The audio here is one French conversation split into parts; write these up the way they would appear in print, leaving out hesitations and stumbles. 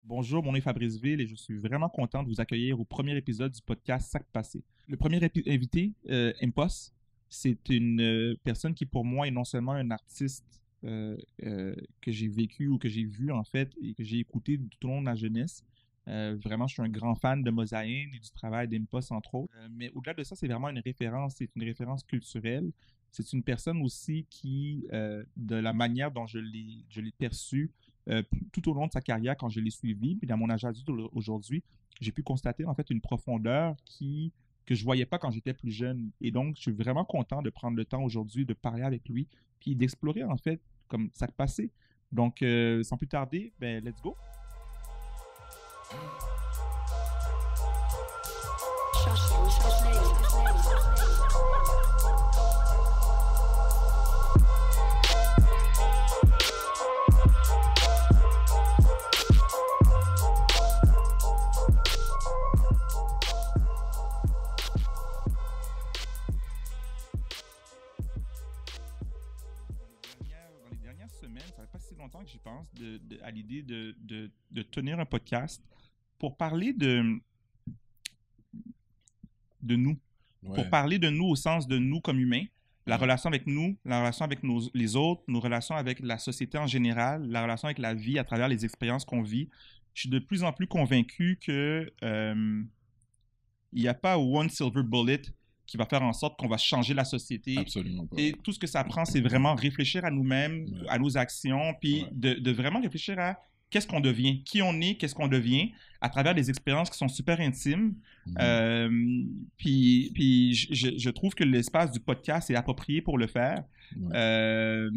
Bonjour, mon nom est Fabrice Ville et je suis vraiment content de vous accueillir au premier épisode du podcast Sac Passé. Le premier invité, Impos, c'est une personne qui pour moi est non seulement un artiste que j'ai vécu ou que j'ai vu en fait et que j'ai écouté tout au long de ma jeunesse. Vraiment, je suis un grand fan de Mosaïen et du travail d'Impos entre autres. Mais au-delà de ça, c'est vraiment une référence, c'est une référence culturelle. C'est une personne aussi qui, de la manière dont je l'ai perçu, tout au long de sa carrière, quand je l'ai suivi, puis dans mon âge adulte aujourd'hui, j'ai pu constater en fait une profondeur que je ne voyais pas quand j'étais plus jeune. Et donc, je suis vraiment content de prendre le temps aujourd'hui de parler avec lui, puis d'explorer en fait comme ça passé. Donc, sans plus tarder, ben, let's go! Dans les dernières semaines, ça fait pas si longtemps que j'y pense à l'idée de tenir un podcast pour parler de nous, pour Ouais. parler de nous au sens de nous comme humains, la relation avec nous, la relation avec les autres, nos relations avec la société en général, la relation avec la vie à travers les expériences qu'on vit. Je suis de plus en plus convaincu que il n'y a pas one silver bullet qui va faire en sorte qu'on va changer la société. Absolument pas. Et tout ce que ça prend, c'est vraiment réfléchir à nous-mêmes, Ouais. à nos actions, puis Ouais. de vraiment réfléchir à qu'est-ce qu'on devient, qui on est, qu'est-ce qu'on devient, à travers des expériences qui sont super intimes. Puis je trouve que l'espace du podcast est approprié pour le faire. Ouais.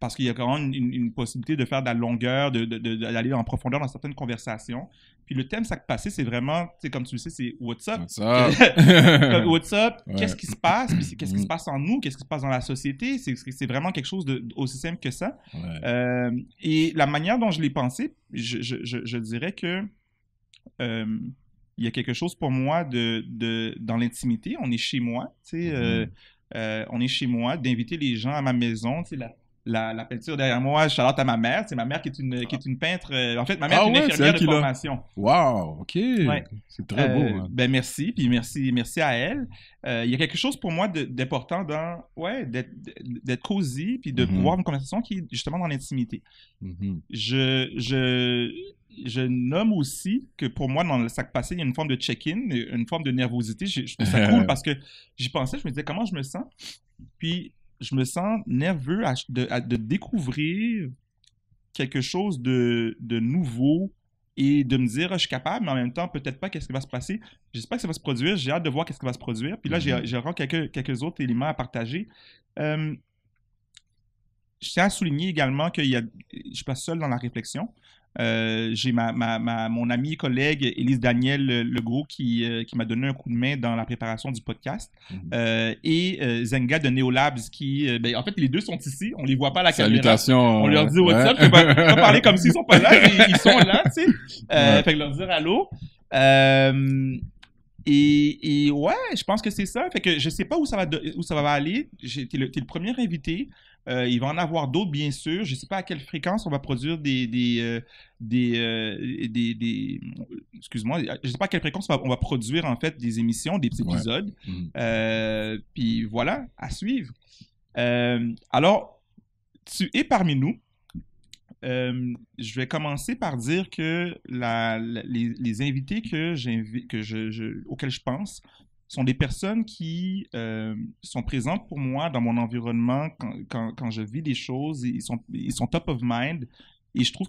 Parce qu'il y a quand même une possibilité de faire de la longueur, d'aller en profondeur dans certaines conversations. Puis le thème Sac Passé, c'est vraiment, comme tu le sais, c'est What's up? What's up? What's up? Ouais. Qu'est-ce qui se passe? Puis qu'est-ce qui se passe en nous? Qu'est-ce qui se passe dans la société? C'est vraiment quelque chose aussi simple que ça. Ouais. Et la manière dont je l'ai pensé, je dirais que il y a quelque chose pour moi dans l'intimité. On est chez moi, tu sais, on est chez moi, d'inviter les gens à ma maison, tu sais, la peinture derrière moi, Charlotte à ma mère, c'est ma mère qui est une peintre, en fait, ma mère est une Ouais, c'est infirmière elle de qui l'a. formation. Wow, ok. Ouais. C'est très beau. Hein. Ben merci, puis merci à elle. Il y a quelque chose pour moi d'important d'être cosy, puis de pouvoir une conversation qui est justement dans l'intimité. Je nomme aussi que pour moi, dans le Sac Passé, il y a une forme de check-in, une forme de nervosité. Je trouve ça cool parce que j'y pensais, je me disais comment je me sens. Puis je me sens nerveux de découvrir quelque chose de nouveau et de me dire, ah, je suis capable, mais en même temps, peut-être pas qu'est-ce qui va se passer. J'espère que ça va se produire. J'ai hâte de voir qu'est-ce qui va se produire. Puis là, j'ai encore quelques autres éléments à partager. Je tiens à souligner également que je ne suis pas seul dans la réflexion. J'ai mon ami et collègue Élise Daniel Legault qui m'a donné un coup de main dans la préparation du podcast. Et Zenga de Neolabs qui, en fait, les deux sont ici. On les voit pas à la caméra. Salutations. On leur dit what's up. Je vais pas parler comme s'ils sont pas là. Ils sont là, tu sais. Fait que leur dire allô. Et ouais, je pense que c'est ça. Fait que je sais pas où ça va aller. T'es le premier invité. Il va en avoir d'autres, bien sûr. Je sais pas à quelle fréquence on va produire excuse-moi, je sais pas à quelle fréquence on va produire en fait des émissions, des petits épisodes. Puis voilà, à suivre. Alors, tu es parmi nous. Je vais commencer par dire que les invités auxquels je pense sont des personnes qui sont présentes pour moi dans mon environnement quand je vis des choses. Ils sont top of mind. Et je trouve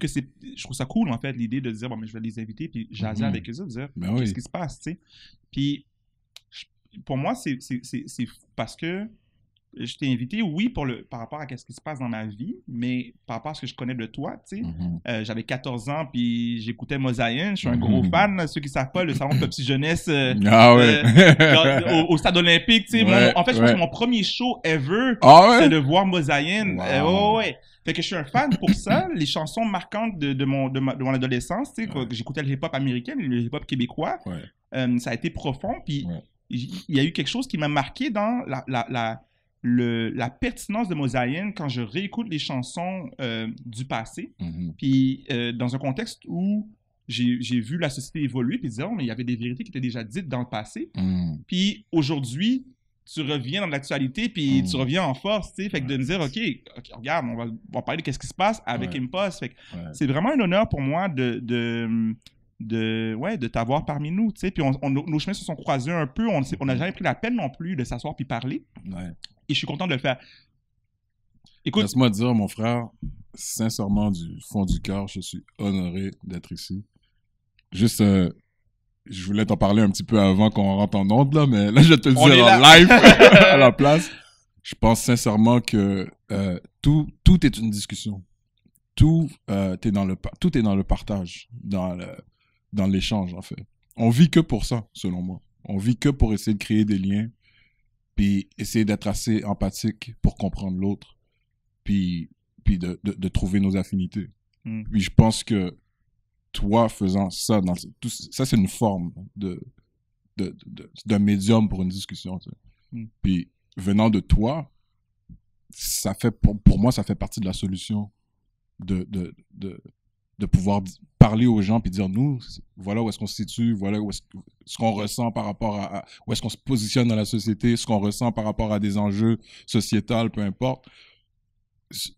ça cool, en fait, l'idée de dire, bon, mais je vais les inviter, puis jaser avec eux autres, dire, qu'est-ce qui se passe, tu sais. Puis, pour moi, c'est parce que je t'ai invité, oui, par rapport à ce qui se passe dans ma vie, mais par rapport à ce que je connais de toi, tu sais. J'avais 14 ans, puis j'écoutais Mosaïen. Je suis un gros fan. Ceux qui ne savent pas, le salon de Pepsi Jeunesse au Stade Olympique, tu sais. En fait, je pense que mon premier show ever, c'est de voir Mosaïen. Ouais. Fait que je suis un fan pour ça. Les chansons marquantes de mon adolescence, tu sais, j'écoutais le hip-hop américain, le hip-hop québécois. Ça a été profond, puis il y a eu quelque chose qui m'a marqué dans la pertinence de Mosaïen quand je réécoute les chansons du passé, puis dans un contexte où j'ai vu la société évoluer, puis dire, oh, mais il y avait des vérités qui étaient déjà dites dans le passé. Puis aujourd'hui, tu reviens dans l'actualité, puis tu reviens en force, tu sais. Fait que de me dire, OK, regarde, on va parler de ce qui se passe avec Impost. Fait que c'est vraiment un honneur pour moi de t'avoir parmi nous, tu sais. Puis nos chemins se sont croisés un peu. On n'a jamais pris la peine non plus de s'asseoir puis parler. Et je suis content de le faire. Écoute, laisse-moi te dire, mon frère, sincèrement, du fond du cœur, je suis honoré d'être ici. Juste, je voulais t'en parler un petit peu avant qu'on rentre en onde, là, mais là, je vais te le dire en live à la place. Je pense sincèrement que tout est une discussion. Tout est dans le partage, dans l'échange, en fait. On vit que pour ça, selon moi. On vit que pour essayer de créer des liens, puis essayer d'être assez empathique pour comprendre l'autre, puis de trouver nos affinités. Puis je pense que toi, faisant ça, ça c'est une forme d'un médium pour une discussion. Tu sais. Puis venant de toi, ça fait pour moi, ça fait partie de la solution de pouvoir parler aux gens puis dire, nous, voilà où est-ce qu'on se situe, voilà ce qu'on ressent par rapport à où est-ce qu'on se positionne dans la société, ce qu'on ressent par rapport à des enjeux sociétals, peu importe.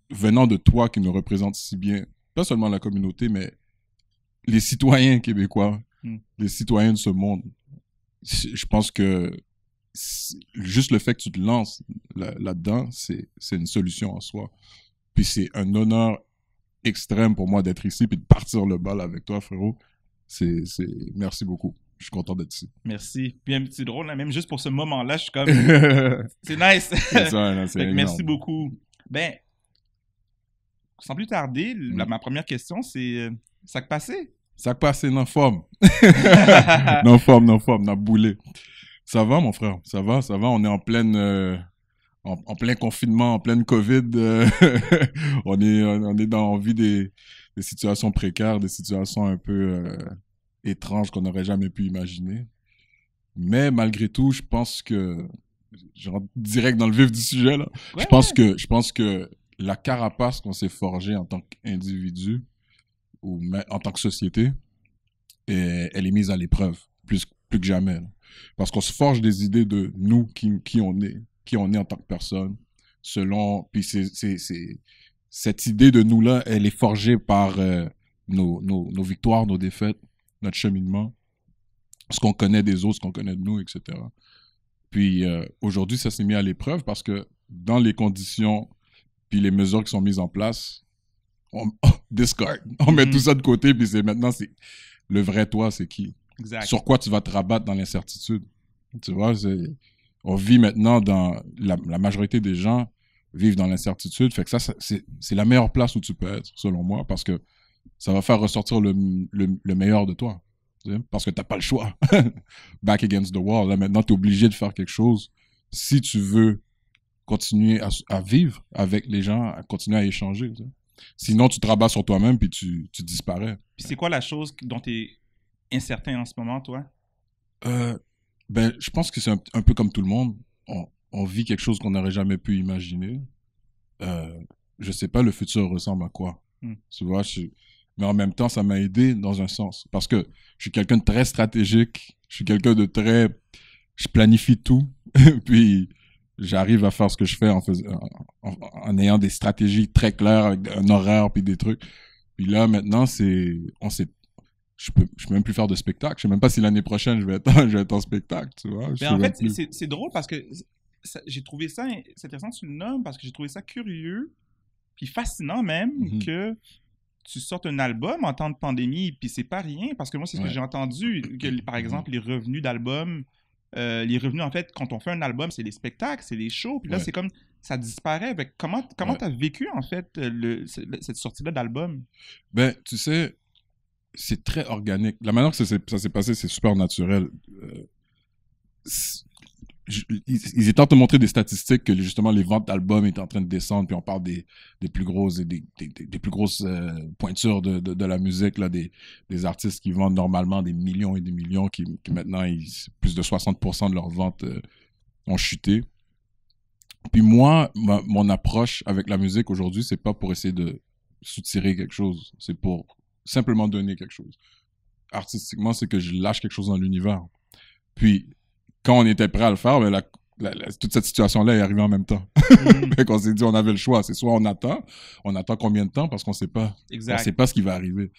Venant de toi qui nous représente si bien, pas seulement la communauté, mais les citoyens québécois, les citoyens de ce monde, je pense que juste le fait que tu te lances là-dedans, c'est une solution en soi. Puis c'est un honneur extrême pour moi d'être ici puis de partir le bal avec toi, frérot. Merci beaucoup. Je suis content d'être ici. Merci. Puis un petit drôle, là, même juste pour ce moment-là, je suis comme... c'est nice. C'est ça, là, c'est merci beaucoup. Ben, sans plus tarder, ma première question, c'est... ça que passé? Ça que passé, non forme. non forme, non boulé. Ça va, mon frère? Ça va. On est en pleine... En plein confinement, en pleine COVID, on vit des situations précaires, des situations un peu étranges qu'on n'aurait jamais pu imaginer. Mais malgré tout, je pense que, je rentre direct dans le vif du sujet, là. Ouais. Je pense que la carapace qu'on s'est forgée en tant qu'individu ou en tant que société, elle est mise à l'épreuve, plus que jamais. Là. Parce qu'on se forge des idées de nous, qui on est en tant que personne, puis cette idée de nous-là, elle est forgée par nos victoires, nos défaites, notre cheminement, ce qu'on connaît des autres, ce qu'on connaît de nous, etc. Puis aujourd'hui, ça s'est mis à l'épreuve parce que dans les conditions puis les mesures qui sont mises en place, on discard, on met tout ça de côté, puis maintenant, c'est le vrai toi, c'est qui? Exact. Sur quoi tu vas te rabattre dans l'incertitude? Tu vois, on vit maintenant dans... La majorité des gens vivent dans l'incertitude. Fait que ça c'est la meilleure place où tu peux être, selon moi, parce que ça va faire ressortir le meilleur de toi. Parce que t'as pas le choix. Back against the wall. Là, maintenant, t'es obligé de faire quelque chose si tu veux continuer à vivre avec les gens, à continuer à échanger. Tu sais. Sinon, tu te rabats sur toi-même puis tu disparais. Puis c'est quoi la chose dont t'es incertain en ce moment, toi? Ben, je pense que c'est un peu comme tout le monde. On vit quelque chose qu'on n'aurait jamais pu imaginer. Je sais pas le futur ressemble à quoi. Tu vois, mais en même temps, ça m'a aidé dans un sens. Parce que je suis quelqu'un de très stratégique. Je suis quelqu'un de très... Je planifie tout. Puis j'arrive à faire ce que je fais en ayant des stratégies très claires, avec un horaire puis des trucs. Puis là, maintenant, je peux même plus faire de spectacle. Je sais même pas si l'année prochaine je vais être en spectacle, tu vois. Mais en fait, c'est drôle parce que j'ai trouvé ça, c'est intéressant que tu le nommes parce que j'ai trouvé ça curieux puis fascinant même que tu sortes un album en temps de pandémie puis c'est pas rien parce que moi c'est ce que j'ai entendu que par exemple les revenus d'album en fait quand on fait un album c'est les spectacles, c'est les shows puis là c'est comme ça disparaît. Comment t'as vécu en fait cette sortie-là d'album? Ben tu sais c'est très organique. La manière que ça s'est passé, c'est super naturel. Ils étaient en train de montrer des statistiques que justement les ventes d'albums étaient en train de descendre, puis on parle des plus grosses des plus grosses pointures de la musique, là, des artistes qui vendent normalement des millions et des millions, qui maintenant, plus de 60% de leurs ventes ont chuté. Puis moi, mon approche avec la musique aujourd'hui, c'est pas pour essayer de soutirer quelque chose, c'est pour simplement donner quelque chose. artistiquement, c'est que je lâche quelque chose dans l'univers. Puis, quand on était prêt à le faire, ben, toute cette situation-là est arrivée en même temps. Fait qu'on s'est dit, on avait le choix. C'est soit on attend combien de temps parce qu'on sait pas. Exact. On sait pas ce qui va arriver.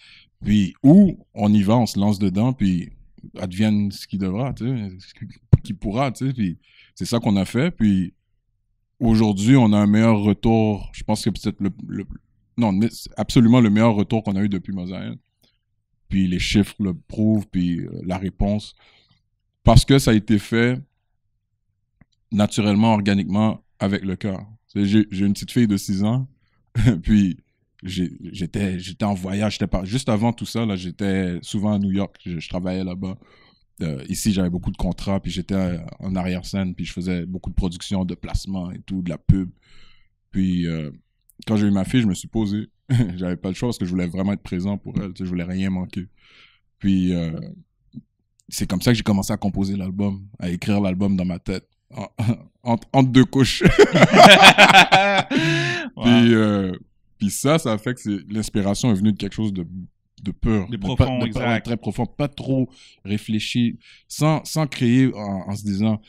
Puis, ou on y va, on se lance dedans, puis advienne ce qui devra, tu sais, ce qui pourra, tu sais. Puis, c'est ça qu'on a fait. Puis, aujourd'hui, on a un meilleur retour. Je pense que peut-être non, absolument le meilleur retour qu'on a eu depuis Mosaïen. Puis les chiffres le prouvent, puis la réponse. Parce que ça a été fait naturellement, organiquement, avec le cœur. J'ai une petite fille de 6 ans, puis j'étais en voyage. Juste avant tout ça, là, j'étais souvent à New York. Je travaillais là-bas. Ici, j'avais beaucoup de contrats, puis j'étais en arrière-scène, puis je faisais beaucoup de production, de placement et tout, de la pub. Puis quand j'ai eu ma fille, je me suis posé. J'avais pas le choix parce que je voulais vraiment être présent pour elle. Tu sais, je voulais rien manquer. Puis c'est comme ça que j'ai commencé à composer l'album, à écrire l'album dans ma tête, entre 2 couches. Wow. Puis ça a fait que l'inspiration est venue de quelque chose de pur, de profond, exact. Très profond, pas trop réfléchi, sans créer en se disant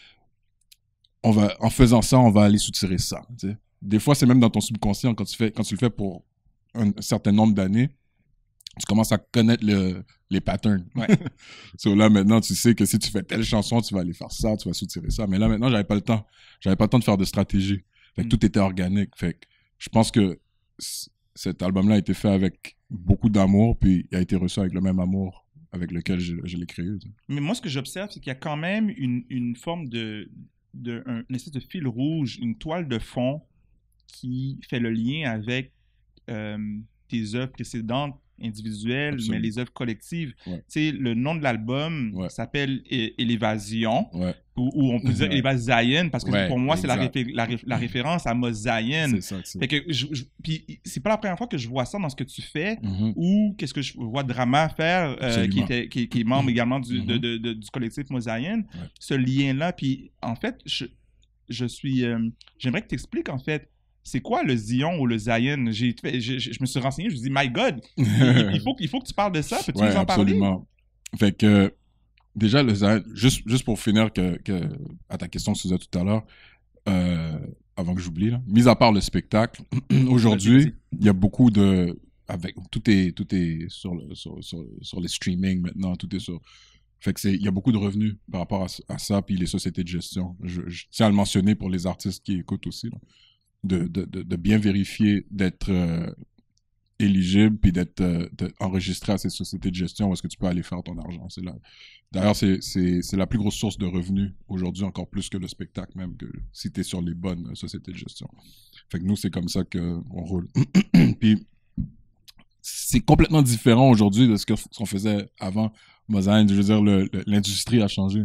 en faisant ça, on va aller soutirer ça. Tu sais. Des fois, c'est même dans ton subconscient quand tu le fais pour un certain nombre d'années, tu commences à connaître les patterns. Ouais. So là, maintenant, tu sais que si tu fais telle chanson, tu vas aller faire ça, tu vas soutirer ça. Mais là, maintenant, j'avais pas le temps. J'avais pas le temps de faire de stratégie. Fait que tout était organique. Fait que je pense que cet album-là a été fait avec beaucoup d'amour, puis il a été reçu avec le même amour avec lequel je l'ai créé. Mais moi, ce que j'observe, c'est qu'il y a quand même une forme une espèce de fil rouge, une toile de fond qui fait le lien avec tes œuvres précédentes individuelles, Absolument. mais les œuvres collectives. Ouais. Tu sais, le nom de l'album s'appelle Élévasion, ou on peut dire Élévasion Zion, parce que pour moi, c'est la référence à Mosaïen. C'est ça. Fait que puis c'est pas la première fois que je vois ça dans ce que tu fais, ou qu'est-ce que je vois Drama faire, qui est membre également du collectif Mosaïen. Ce lien-là, puis en fait, j'aimerais que tu expliques, en fait, c'est quoi le Zion ou le Zion? Je me suis renseigné, je me suis dit, my God, il faut que tu parles de ça. Peux-tu nous en parler? Absolument. Fait que, déjà, le Zion, juste pour finir à ta question que tu faisais tout à l'heure, avant que j'oublie, là, mis à part le spectacle, aujourd'hui, il y a beaucoup tout est sur les streaming maintenant, tout est sur... Fait que il y a beaucoup de revenus par rapport à ça, puis les sociétés de gestion. Je tiens à le mentionner pour les artistes qui écoutent aussi, là. De bien vérifier d'être éligible puis d'être enregistré à ces sociétés de gestion où est-ce que tu peux aller faire ton argent. D'ailleurs, c'est la plus grosse source de revenus aujourd'hui, encore plus que le spectacle même, que si tu es sur les bonnes sociétés de gestion. Fait que nous, c'est comme ça qu'on roule. Puis c'est complètement différent aujourd'hui de ce qu'on faisait avant Mosaïen. Je veux dire, l'industrie a changé.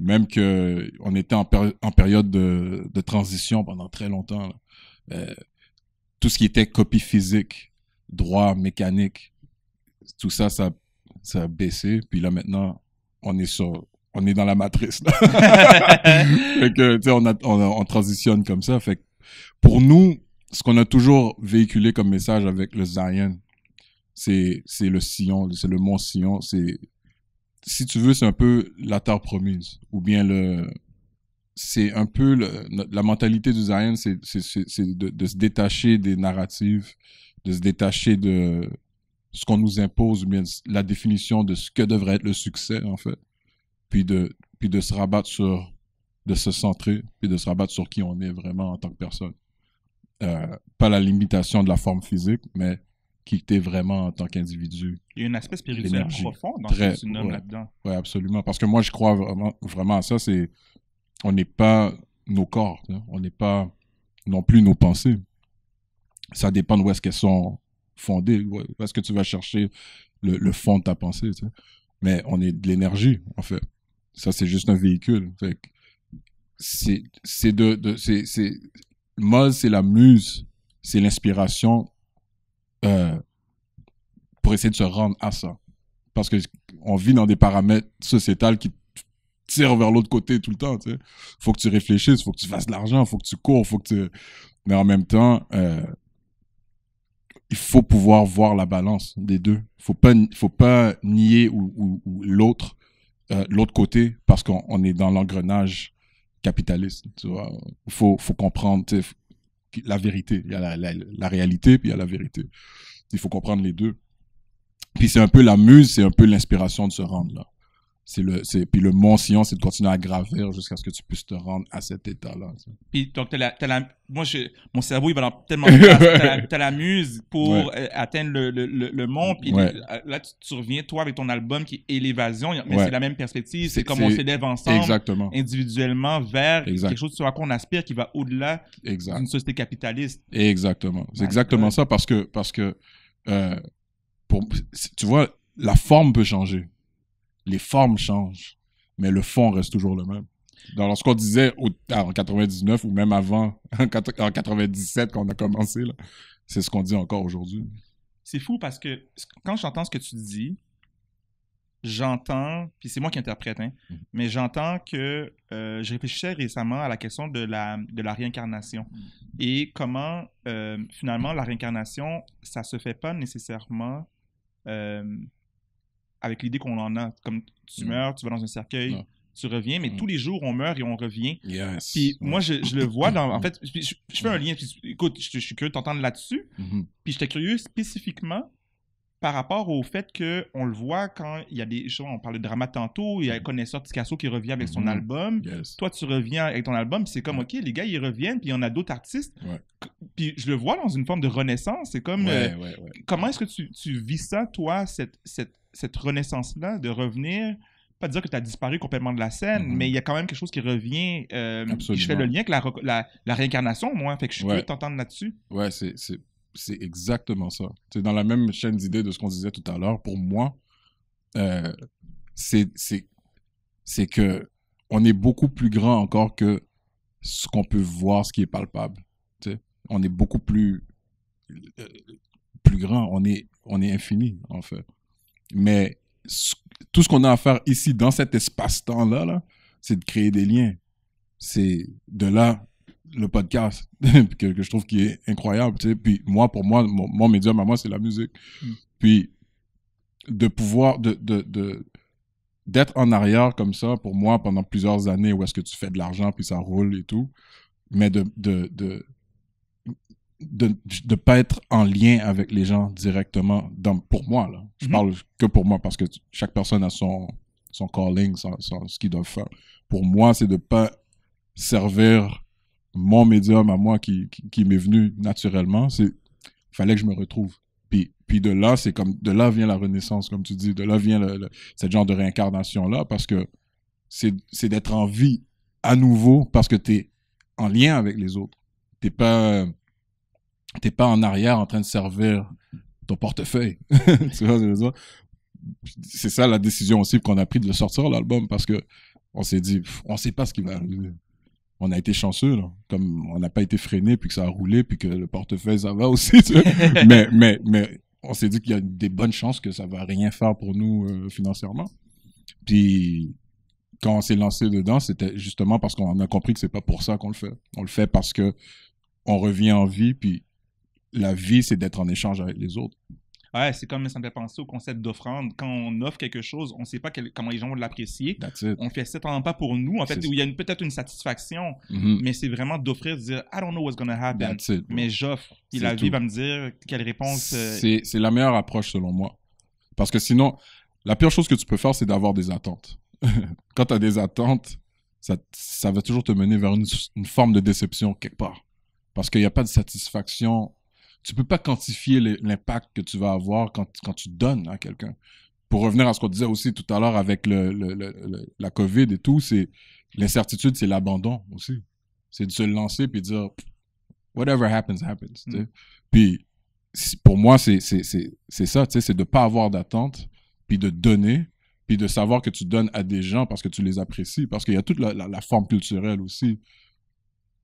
Même que on était en période de transition pendant très longtemps. Tout ce qui était copie physique, droit, mécanique, tout ça a baissé. Puis là, maintenant, on est dans la matrice. Fait que, tu sais, on transitionne comme ça. Fait que, pour nous, ce qu'on a toujours véhiculé comme message avec le Zion, c'est le Sion, c'est le mont Sion, si tu veux, c'est un peu la terre promise. Ou bien c'est un peu la mentalité du Zion, c'est de se détacher des narratives, de se détacher de ce qu'on nous impose, ou bien la définition de ce que devrait être le succès, en fait. Puis de se rabattre de se centrer, puis de se rabattre sur qui on est vraiment en tant que personne. Pas la limitation de la forme physique, mais qui t'es vraiment en tant qu'individu. Il y a un aspect spirituel profond dans ce que tu nommes là-dedans. Oui, absolument. Parce que moi, je crois vraiment à ça. On n'est pas nos corps. Hein? On n'est pas non plus nos pensées. Ça dépend de où est-ce qu'elles sont fondées. Où est-ce que tu vas chercher le fond de ta pensée. Tu sais? Mais on est de l'énergie, en fait. Ça, c'est juste un véhicule. Fait que Moz, c'est la muse. C'est l'inspiration pour essayer de se rendre à ça. Parce que on vit dans des paramètres sociétals qui tirent vers l'autre côté tout le temps, tu sais. Faut que tu réfléchisses, faut que tu fasses de l'argent, faut que tu cours, mais en même temps, il faut pouvoir voir la balance des deux. Faut pas nier ou l'autre côté parce qu'on est dans l'engrenage capitaliste. Tu vois, faut comprendre la vérité. Il y a la réalité puis il y a la vérité. Il faut comprendre les deux. Puis c'est un peu la muse, c'est un peu l'inspiration de se rendre là. Puis le mont Sion, c'est de continuer à gravir jusqu'à ce que tu puisses te rendre à cet état-là. Puis donc, moi, mon cerveau, il va dans tellement de place. T'as la muse pour atteindre le mont. Puis là, tu reviens, toi, avec ton album qui est Élévasion. Mais c'est la même perspective. C'est comme on s'élève ensemble, individuellement, vers quelque chose sur quoi on aspire qui va au-delà d'une société capitaliste. Exactement. C'est exactement ça parce que tu vois, la forme peut changer. Les formes changent, mais le fond reste toujours le même. Dans lorsqu'on disait en 99 ou même avant, en 97 quand on a commencé, là, c'est ce qu'on dit encore aujourd'hui. C'est fou parce que quand j'entends ce que tu dis, j'entends, puis c'est moi qui interprète, mais j'entends que je réfléchissais récemment à la question de la réincarnation et comment finalement la réincarnation, ça se fait pas nécessairement avec l'idée qu'on en a. Comme tu meurs, tu vas dans un cercueil, tu reviens, mais tous les jours, on meurt et on revient. Yes. Puis moi, je le vois dans... En fait, je fais un lien. Puis, écoute, je suis curieux de t'entendre là-dessus. Puis j'étais curieux spécifiquement par rapport au fait qu'on le voit quand il y a des gens, on parle de drama tantôt, il y a Connaisseur Picasso qui revient avec son album. Yes. Toi, tu reviens avec ton album, puis c'est comme, OK, les gars, ils reviennent, puis il y en a d'autres artistes. Puis je le vois dans une forme de renaissance. C'est comme... Comment est-ce que tu vis ça, toi, cette renaissance-là, de revenir, pas dire que tu as disparu complètement de la scène, mais il y a quand même quelque chose qui revient. Je fais le lien avec la réincarnation, moi, fait que je suis curieux de t'entendre là-dessus. Ouais, c'est exactement ça. C'est dans la même chaîne d'idées de ce qu'on disait tout à l'heure. Pour moi, c'est que on est beaucoup plus grand encore que ce qu'on peut voir, ce qui est palpable. T'sais. On est beaucoup plus grand. On est infini, en fait. Mais tout ce qu'on a à faire ici, dans cet espace-temps-là, là, c'est de créer des liens. C'est de là le podcast que je trouve qui est incroyable. Tu sais. Puis pour moi, mon médium à moi, c'est la musique. Puis de pouvoir, d'être en arrière comme ça, pour moi, pendant plusieurs années, où est-ce que tu fais de l'argent, puis ça roule et tout, mais de pas être en lien avec les gens directement pour moi là. Je parle que pour moi parce que chaque personne a son calling, ce qu'ils doivent faire. Pour moi, c'est de pas servir mon médium à moi qui m'est venu naturellement. Fallait que je me retrouve. Puis de là, c'est comme de là vient la renaissance, comme tu dis. De là vient ce genre de réincarnation là parce que c'est d'être en vie à nouveau parce que t'es en lien avec les autres. T'es pas en arrière en train de servir ton portefeuille. Tu vois ce que je veux dire? C'est ça la décision aussi qu'on a pris de le sortir, l'album, parce que on s'est dit, on sait pas ce qui va arriver. On a été chanceux, là. Comme on n'a pas été freiné, puis que ça a roulé, puis que le portefeuille, ça va aussi. Tu vois? mais on s'est dit qu'il y a des bonnes chances que ça va rien faire pour nous financièrement. Puis quand on s'est lancé dedans, c'était justement parce qu'on a compris que c'est pas pour ça qu'on le fait. On le fait parce que on revient en vie, puis la vie, c'est d'être en échange avec les autres. Ouais, c'est comme ça me fait penser au concept d'offrande. Quand on offre quelque chose, on ne sait pas comment les gens vont l'apprécier. On fait certainement pas pour nous. En fait, il y a peut-être une satisfaction, mais c'est vraiment d'offrir, de dire I don't know what's gonna happen, mais j'offre. Puis la vie va me dire quelle réponse. C'est la meilleure approche selon moi. Parce que sinon, la pire chose que tu peux faire, c'est d'avoir des attentes. Quand tu as des attentes, ça va toujours te mener vers une forme de déception quelque part. Parce qu'il n'y a pas de satisfaction. Tu peux pas quantifier l'impact que tu vas avoir quand tu donnes à quelqu'un. Pour revenir à ce qu'on disait aussi tout à l'heure avec la COVID et tout, c'est l'incertitude, c'est l'abandon aussi. C'est de se lancer puis de dire whatever happens, happens. Puis pour moi, c'est ça, c'est de pas avoir d'attente, puis de donner, puis de savoir que tu donnes à des gens parce que tu les apprécies, parce qu'il y a toute la forme culturelle aussi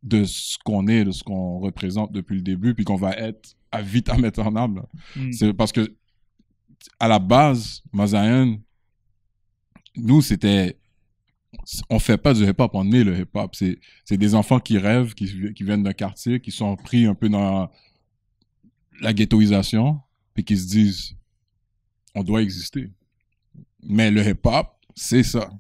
de ce qu'on est, de ce qu'on représente depuis le début, puis qu'on va être à vitam aeternam. C'est parce que, à la base, Mazayan, nous, on fait pas du hip-hop, on est le hip-hop. C'est des enfants qui rêvent, qui viennent d'un quartier, qui sont pris un peu dans la ghettoisation, puis qui se disent, on doit exister. Mais le hip-hop, c'est ça.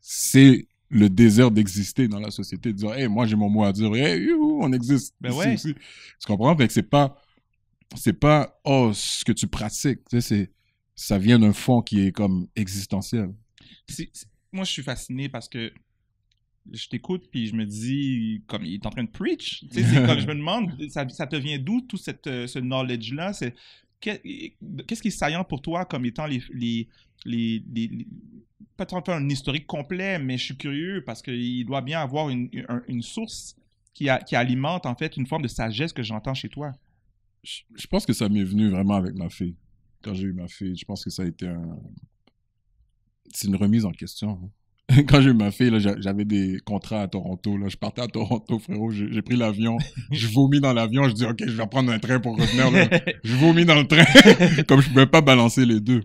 C'est le désir d'exister dans la société, de dire, hey, moi j'ai mon mot à dire, hey, youhou, on existe. Ben ouais. Aussi. Tu comprends? Fait que c'est pas, oh, ce que tu pratiques. Tu sais, ça vient d'un fond qui est comme existentiel. Moi, je suis fasciné parce que je t'écoute puis je me dis, comme il est en train de preach. Tu sais, c'est comme je me demande, ça te vient d'où tout ce knowledge-là? Qu'est-ce qui est saillant pour toi comme étant pas tant un historique complet, mais je suis curieux parce qu'il doit bien avoir une source qui alimente en fait une forme de sagesse que j'entends chez toi. Je pense que ça m'est venu vraiment avec ma fille. Quand j'ai eu ma fille, je pense que ça a été c'est une remise en question. Quand j'ai eu ma fille, là, j'avais des contrats à Toronto. Là. Je partais à Toronto, frérot. J'ai pris l'avion. Je vomis dans l'avion. Je dis, OK, je vais prendre un train pour revenir. Là. Je vomis dans le train. Comme je ne pouvais pas balancer les deux.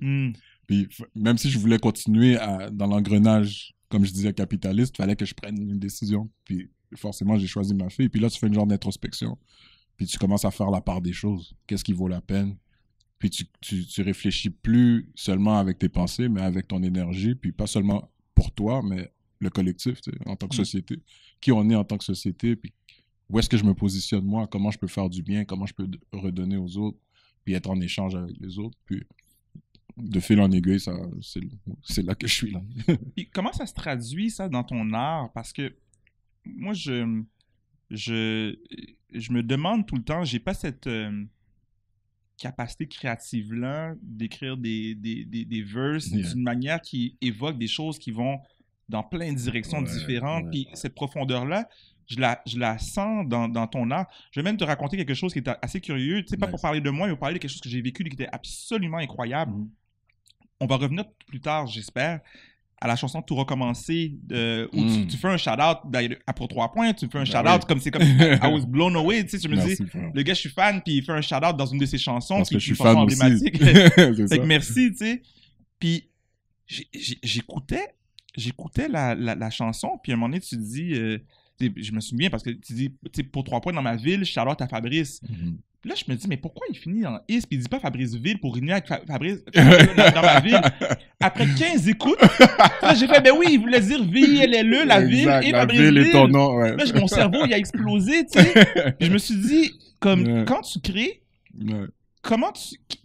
Puis, même si je voulais continuer dans l'engrenage, comme je disais, capitaliste, il fallait que je prenne une décision. Puis, forcément, j'ai choisi ma fille. Puis là, tu fais une genre d'introspection. Puis, tu commences à faire la part des choses. Qu'est-ce qui vaut la peine? Puis, tu réfléchis plus seulement avec tes pensées, mais avec ton énergie. Puis, pas seulement pour toi, mais le collectif, en tant que société. Qui on est en tant que société, puis où est-ce que je me positionne moi, comment je peux faire du bien, comment je peux redonner aux autres, puis être en échange avec les autres. Puis, de fil en aiguille, c'est là que je suis là. Puis comment ça se traduit, ça, dans ton art? Parce que moi, je me demande tout le temps, j'ai pas cette capacité créative-là d'écrire des verses d'une manière qui évoque des choses qui vont dans plein de directions différentes. Puis cette profondeur-là, je la sens dans ton art. Je vais même te raconter quelque chose qui est assez curieux. Tu sais, pas pour parler de moi, mais pour parler de quelque chose que j'ai vécu qui était absolument incroyable. On va revenir plus tard, j'espère, à la chanson Tout recommencer, où tu fais un shout-out pour 3 points, tu fais un shout-out comme c'est comme I was blown away, tu sais, je me dis, le gars, je suis fan, puis il fait un shout-out dans une de ses chansons, parce puis que je suis une fan chanson emblématique. Fait que merci, tu sais. Puis j'écoutais la chanson, puis à un moment donné, tu te dis, je me souviens parce que tu dis, tu sais, pour 3 points dans ma ville, shout-out à Fabrice. Là, je me dis, mais pourquoi il finit en is puis il dit pas Fabriceville pour réunir avec Fabrice dans ma ville? Après 15 écoutes, là, j'ai fait, ben oui, il voulait dire VILLE, la ville, et Fabriceville. La ville est ton nom, Là, mon cerveau, il a explosé, tu sais. Je me suis dit, comme, quand tu crées,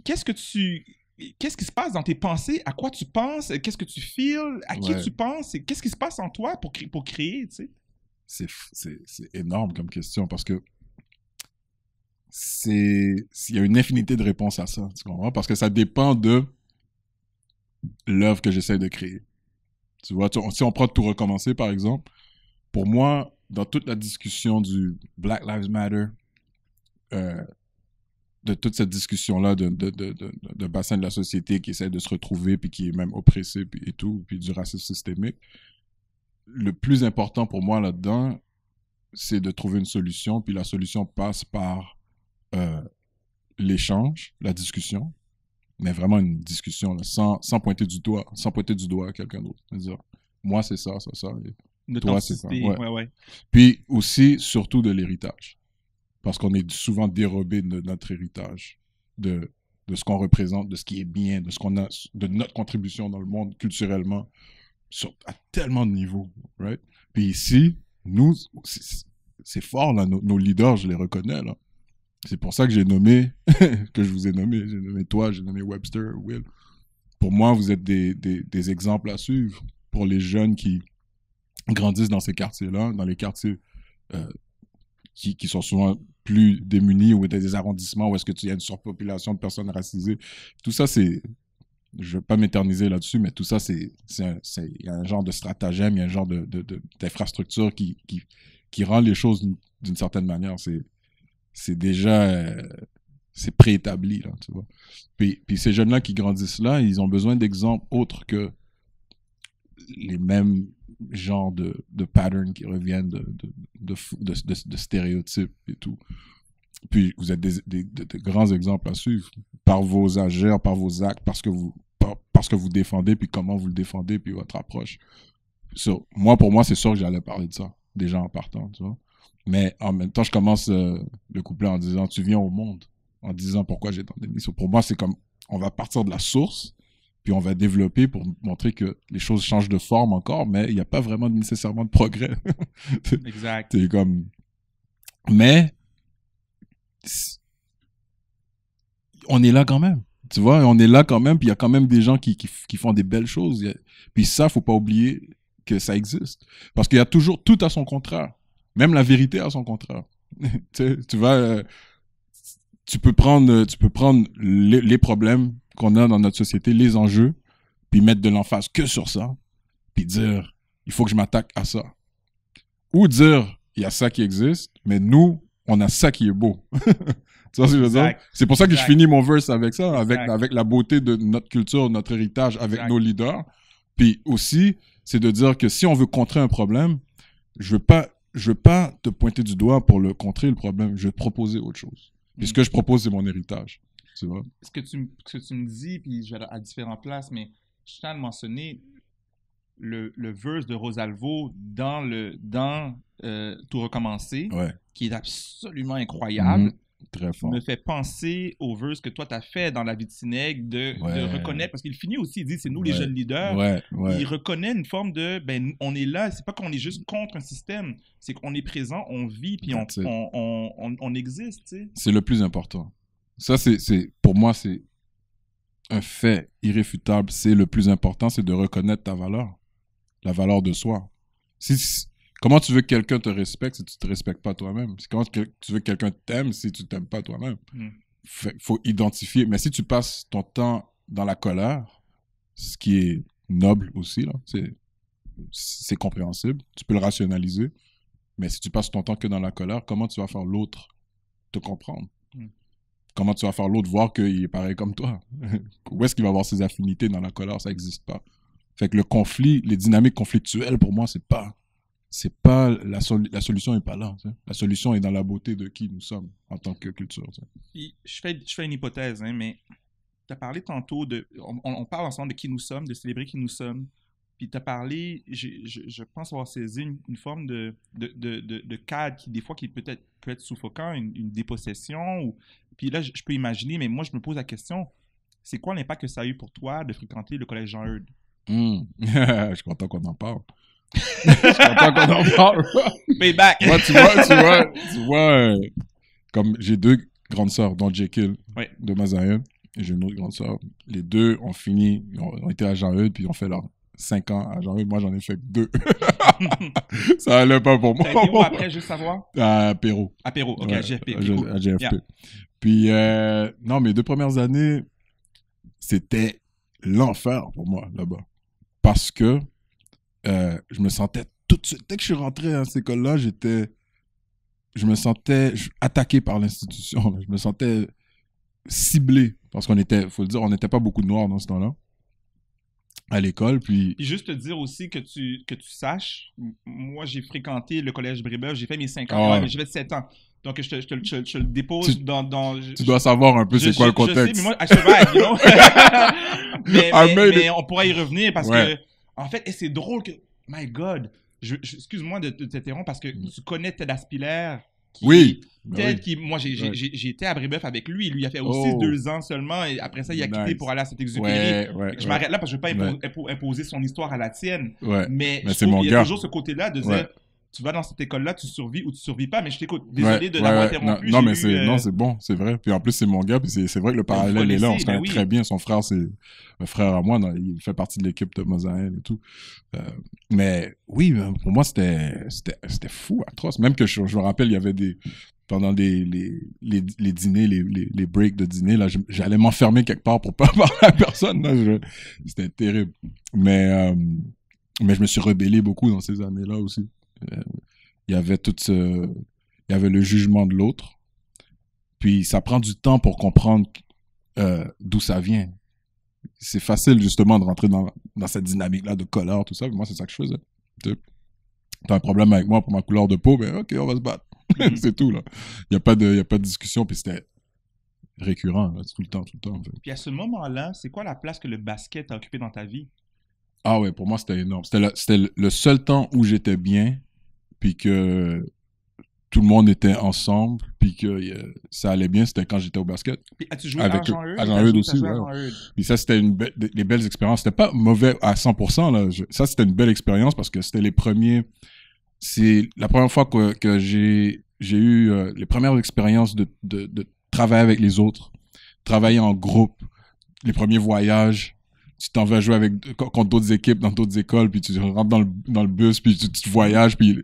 qu'est-ce qui se passe dans tes pensées? À quoi tu penses? Qu'est-ce que tu feels? À qui tu penses? Qu'est-ce qui se passe en toi pour créer, tu sais? C'est énorme comme question parce que il y a une infinité de réponses à ça, tu comprends? Parce que ça dépend de l'œuvre que j'essaie de créer. Tu vois, si on prend Tout recommencer, par exemple, pour moi, dans toute la discussion du Black Lives Matter, de toute cette discussion-là de bassin de la société qui essaie de se retrouver puis qui est même oppressé et tout, puis du racisme systémique, le plus important pour moi là-dedans, c'est de trouver une solution, puis la solution passe par l'échange, la discussion, mais vraiment une discussion là, sans pointer du doigt à quelqu'un d'autre. C'est-à-dire, moi c'est ça, et toi c'est ça. Ouais. Puis aussi, surtout de l'héritage, parce qu'on est souvent dérobé de notre héritage, de ce qu'on représente, de ce qui est bien, de ce qu'on a, de notre contribution dans le monde culturellement, à tellement de niveaux, right? Puis ici, nous, c'est fort là, nos leaders, je les reconnais là. C'est pour ça que j'ai nommé, que je vous ai nommé. J'ai nommé toi, j'ai nommé Webster, Will. Pour moi, vous êtes des exemples à suivre pour les jeunes qui grandissent dans ces quartiers-là, dans les quartiers qui sont souvent plus démunis ou des arrondissements où est-ce que tu as une surpopulation de personnes racisées. Tout ça, c'est... Je ne veux pas m'éterniser là-dessus, mais tout ça, il y a un genre de stratagème, il y a un genre d'infrastructure qui rend les choses d'une certaine manière. C'est déjà c'est préétabli là, tu vois. Puis ces jeunes-là qui grandissent là, ils ont besoin d'exemples autres que les mêmes genres de patterns qui reviennent de stéréotypes et tout. Puis vous êtes des grands exemples à suivre par vos agers, par vos actes, parce que vous défendez, puis comment vous le défendez, puis votre approche. Pour moi, c'est sûr que j'allais parler de ça, déjà en partant, tu vois. Mais en même temps, je commence le couplet en disant « Tu viens au monde. en disant pourquoi j'ai tant d'ennemis. Pour moi, c'est comme, on va partir de la source, puis on va développer pour montrer que les choses changent de forme encore, mais il n'y a pas vraiment nécessairement de progrès. Exact. C'est comme... Mais, on est là quand même. Tu vois, on est là quand même, puis il y a quand même des gens qui font des belles choses. Puis ça, faut pas oublier que ça existe. Parce qu'il y a toujours tout à son contraire. Même la vérité à son contraire. Tu vas... tu peux prendre les problèmes qu'on a dans notre société, les enjeux, puis mettre de l'emphase que sur ça, puis dire, il faut que je m'attaque à ça. Ou dire, il y a ça qui existe, mais nous, on a ça qui est beau. Tu vois ce que je veux dire? C'est pour ça que je finis mon verse avec ça, avec la beauté de notre culture, notre héritage, avec nos leaders. Puis aussi, c'est de dire que si on veut contrer un problème, je veux pas te pointer du doigt pour le contrer le problème, je vais te proposer autre chose. Et ce que je propose, c'est mon héritage. Tu vois? Ce que tu me dis, puis je vais à différentes places, mais je tiens à mentionner le verse de Rosalvo dans Tout recommencer, qui est absolument incroyable. Très fort. Me fait penser au verse que toi, tu as fait dans La vie de Sénègue, de reconnaître, parce qu'il finit aussi, il dit, c'est nous les jeunes leaders. Il reconnaît une forme de, ben, on est là, c'est pas qu'on est juste contre un système, c'est qu'on est présent, on vit, puis on existe, tu sais. C'est le plus important. Ça, pour moi, c'est un fait irréfutable. C'est le plus important, c'est de reconnaître ta valeur, la valeur de soi. Comment tu veux que quelqu'un te respecte si tu te respectes pas toi-même? Comment tu veux que quelqu'un t'aime si tu t'aimes pas toi-même? Faut identifier. Mais si tu passes ton temps dans la colère, ce qui est noble aussi, là, c'est compréhensible. Tu peux le rationaliser. Mais si tu passes ton temps que dans la colère, comment tu vas faire l'autre te comprendre? Comment tu vas faire l'autre voir qu'il est pareil comme toi? Où est-ce qu'il va avoir ses affinités dans la colère? Ça n'existe pas. Fait que le conflit, les dynamiques conflictuelles, pour moi, c'est pas la solution n'est pas là. T'sais. La solution est dans la beauté de qui nous sommes en tant que culture. Puis, je fais une hypothèse, hein, mais tu as parlé tantôt de... On parle ensemble de qui nous sommes, de célébrer qui nous sommes. Puis tu as parlé, je pense avoir saisi une forme de cadre qui, des fois, qui peut être suffocant, une dépossession. Puis là, je peux imaginer, mais moi, je me pose la question, c'est quoi l'impact que ça a eu pour toi de fréquenter le collège Jean-Eudes? Je suis content qu'on en parle. Je suis content qu'on en parle. Payback! Moi, tu vois, comme j'ai deux grandes sœurs, dont Jekyll, de Mazaïen, et j'ai une autre grande sœur. Les deux ont fini, ont été à Jean-Eudes, puis ont fait leurs 5 ans à Jean-Eudes. Moi, j'en ai fait que 2. Ça allait pas pour moi. T'as été où après, juste savoir? À Perrault. À Perrault, ok, à GFP. À GFP. Puis, non, mes 2 premières années, c'était l'enfer pour moi, là-bas. Parce que je me sentais tout de suite, dès que je suis rentré à cette école-là, je me sentais attaqué par l'institution. Je me sentais ciblé. Parce qu'on était, faut le dire, on n'était pas beaucoup de Noirs dans ce temps-là, à l'école. Puis juste te dire aussi que tu saches, moi, j'ai fréquenté le collège Brébeuf, j'ai fait mes 5 ans, mais j'avais 7 ans. Donc, je te le dépose dans... Tu dois savoir un peu c'est quoi le contexte. Je sais, mais moi, I survive, you know? mais on pourra y revenir parce que, en fait, et c'est drôle que... My God! Excuse-moi de t'interrompre parce que tu connais Ted Aspiller. Moi, j'ai été à Brébeuf avec lui. Lui, il a fait aussi 2 ans seulement et après ça, il a quitté pour aller à Saint-Exupéry. Je m'arrête là parce que je ne veux pas imposer son histoire à la tienne. Mais je trouve qu'il y a toujours ce côté-là de dire... Tu vas dans cette école-là, tu survis ou tu survis pas, mais je t'écoute. Désolé de l'avoir interrompu. Non, mais c'est bon, c'est vrai. Puis en plus, c'est mon gars, puis c'est vrai que le parallèle est là. On se connaît très bien. Son frère, c'est un frère à moi. Il fait partie de l'équipe de Mosaïen et tout. Mais oui, pour moi, c'était fou, atroce. Même que je me rappelle, il y avait pendant les dîners, les breaks de dîner, là, j'allais m'enfermer quelque part pour pas parler à personne. C'était terrible. Mais je me suis rebellé beaucoup dans ces années-là aussi. Il y avait il y avait le jugement de l'autre. Puis ça prend du temps pour comprendre d'où ça vient. C'est facile justement de rentrer dans cette dynamique-là de colère, tout ça. Mais moi, c'est ça que je faisais. T'as un problème avec moi pour ma couleur de peau, mais ok, on va se battre. C'est tout, là. Il n'y a pas de discussion, puis c'était récurrent, là, tout le temps. En fait. Puis à ce moment-là, c'est quoi la place que le basket a occupé dans ta vie? Ah ouais, pour moi, c'était énorme. C'était le seul temps où j'étais bien, puis que tout le monde était ensemble, puis que ça allait bien, c'était quand j'étais au basket. Puis as-tu joué avec à Jean-Eudes aussi, ouais. Puis ça, c'était les belles expériences. C'était pas mauvais à 100%, là. Ça, c'était une belle expérience parce que c'était c'est la première fois que j'ai eu les premières expériences de travailler avec les autres, travailler en groupe, les premiers voyages. Tu t'en vas jouer contre d'autres équipes dans d'autres écoles, puis tu rentres dans le bus, puis tu voyages, puis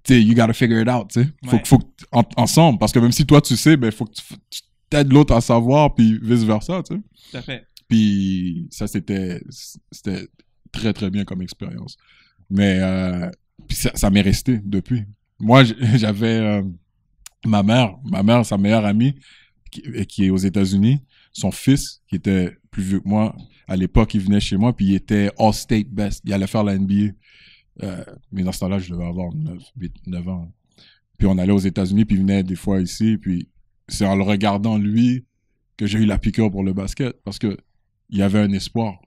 tu sais, you gotta figure it out, tu sais. Faut que ensemble, parce que même si toi tu sais, ben faut que tu t'aides l'autre à savoir, puis vice versa, tu sais. Tout à fait. Puis ça, c'était très très bien comme expérience. Mais puis ça m'est resté depuis. Moi, j'avais ma mère, sa meilleure amie, qui est aux États-Unis, son fils, qui était plus vieux que moi, à l'époque, il venait chez moi, puis il était All-State Best. Il allait faire la NBA. Mais dans ce temps-là, je devais avoir 9 ans. Puis on allait aux États-Unis, puis il venait des fois ici, puis c'est en le regardant, lui, que j'ai eu la piqûre pour le basket, parce que il y avait un espoir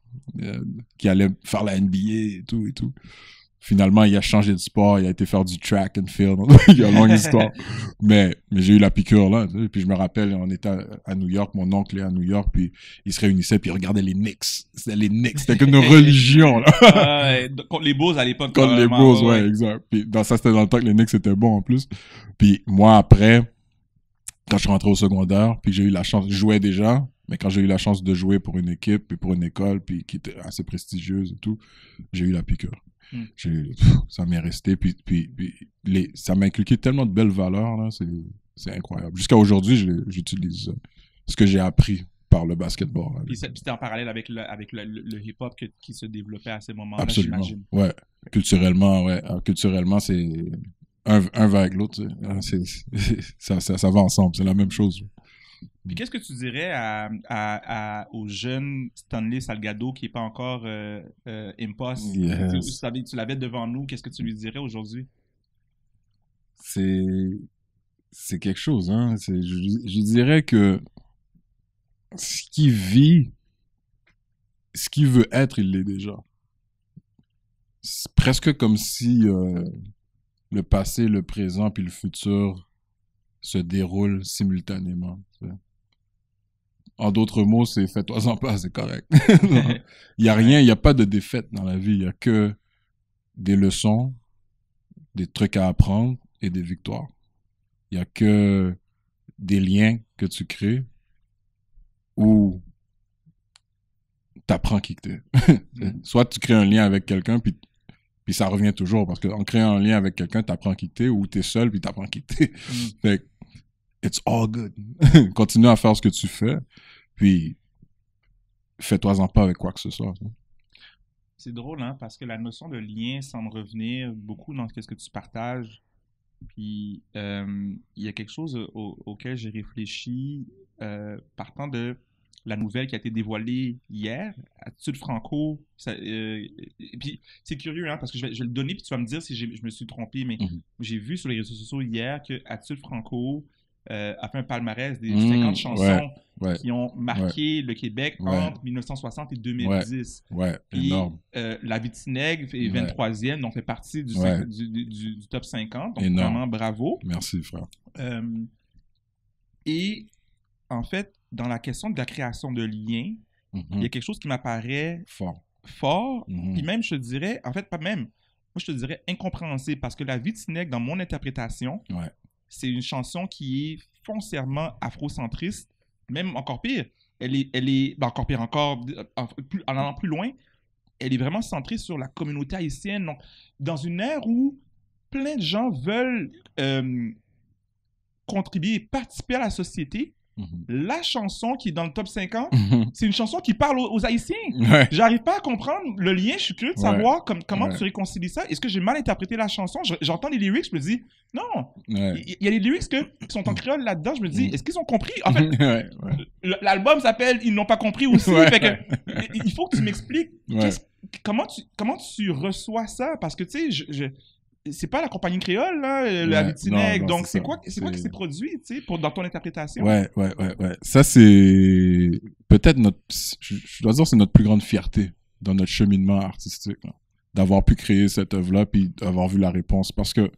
qu'il allait faire la NBA et tout et tout. Finalement, il a changé de sport, il a été faire du track and field. Il y a une longue histoire. Mais j'ai eu la piqûre là. Tu sais. Puis je me rappelle, on était à New York, mon oncle est à New York, puis ils se réunissaient, puis ils regardaient les Knicks. C'était les Knicks, c'était comme une religion. Là. Contre les Bulls à l'époque. Contre les Bulls, ouais, exact. Puis ça, c'était dans le temps que les Knicks étaient bons en plus. Puis moi, après, quand je suis rentré au secondaire, puis j'ai eu la chance, je jouais déjà, mais quand j'ai eu la chance de jouer pour une équipe, puis pour une école, puis qui était assez prestigieuse et tout, j'ai eu la piqûre. Ça m'est resté, puis ça m'a inculqué tellement de belles valeurs, là, c'est incroyable. Jusqu'à aujourd'hui, j'utilise ce que j'ai appris par le basketball. Puis c'était en parallèle avec le hip-hop qui se développait à ces moments-là, absolument. j'imagine. Ouais, culturellement, ouais. Alors, culturellement, c'est un va avec l'autre. Ça va ensemble, c'est la même chose. Puis qu'est-ce que tu dirais au jeune Stanley Salgado qui n'est pas encore Impost? Yes. Tu l'avais devant nous, qu'est-ce que tu lui dirais aujourd'hui? C'est quelque chose, hein. Je dirais que ce qu'il vit, ce qu'il veut être, il l'est déjà. C'est presque comme si le passé, le présent puis le futur se déroulent simultanément. En d'autres mots, c'est fais-toi-en pas, c'est correct. Il y a rien, il y a pas de défaite dans la vie, il y a que des leçons, des trucs à apprendre et des victoires. Il y a que des liens que tu crées où t'apprends qui que t'es. Soit tu crées un lien avec quelqu'un puis ça revient toujours parce qu'en créant un lien avec quelqu'un, t'apprends qui que t'es, ou t'es seul puis t'apprends qui que t'es. Fait it's all good. Continue à faire ce que tu fais, puis fais-toi-en pas avec quoi que ce soit. C'est drôle, hein, parce que la notion de lien semble revenir beaucoup dans ce que tu partages. Puis, il y a quelque chose auquel j'ai réfléchi partant de la nouvelle qui a été dévoilée hier, Attitude Franco. Et puis, c'est curieux, hein, parce que je vais le donner, puis tu vas me dire si je me suis trompé, mais j'ai vu sur les réseaux sociaux hier que Attitude Franco a fait un palmarès des 50 chansons qui ont marqué le Québec entre 1960 et 2010. Puis, énorme. La Vitinègre est 23e, donc fait partie du top 50. Donc, énorme. vraiment, bravo. Merci, frère. Et, en fait, dans la question de la création de liens, il y a quelque chose qui m'apparaît fort. Puis même, je te dirais, en fait, pas même, moi, je te dirais incompréhensible, parce que la Vitinègre, dans mon interprétation, c'est une chanson qui est foncièrement afrocentriste, même encore pire. Elle est encore pire, en allant plus loin, elle est vraiment centrée sur la communauté haïtienne. Donc, dans une ère où plein de gens veulent contribuer et participer à la société, la chanson qui est dans le top 50, c'est une chanson qui parle aux Haïtiens. J'arrive pas à comprendre le lien. Je suis curieux de savoir comment tu réconcilies ça. Est-ce que j'ai mal interprété la chanson? J'entends les lyrics, je me dis, non. Il y a des lyrics qui sont en créole là-dedans. Je me dis, est-ce qu'ils ont compris? En fait, l'album s'appelle Ils n'ont pas compris aussi. Fait que, il faut que tu m'expliques comment tu reçois ça? Parce que, tu sais, c'est pas la compagnie créole, là, la Vitinègre. Donc, c'est quoi qui s'est produit, tu sais, dans ton interprétation? Ouais. Ça, c'est peut-être je dois dire, c'est notre plus grande fierté dans notre cheminement artistique, là, d'avoir pu créer cette œuvre-là puis d'avoir vu la réponse. Parce que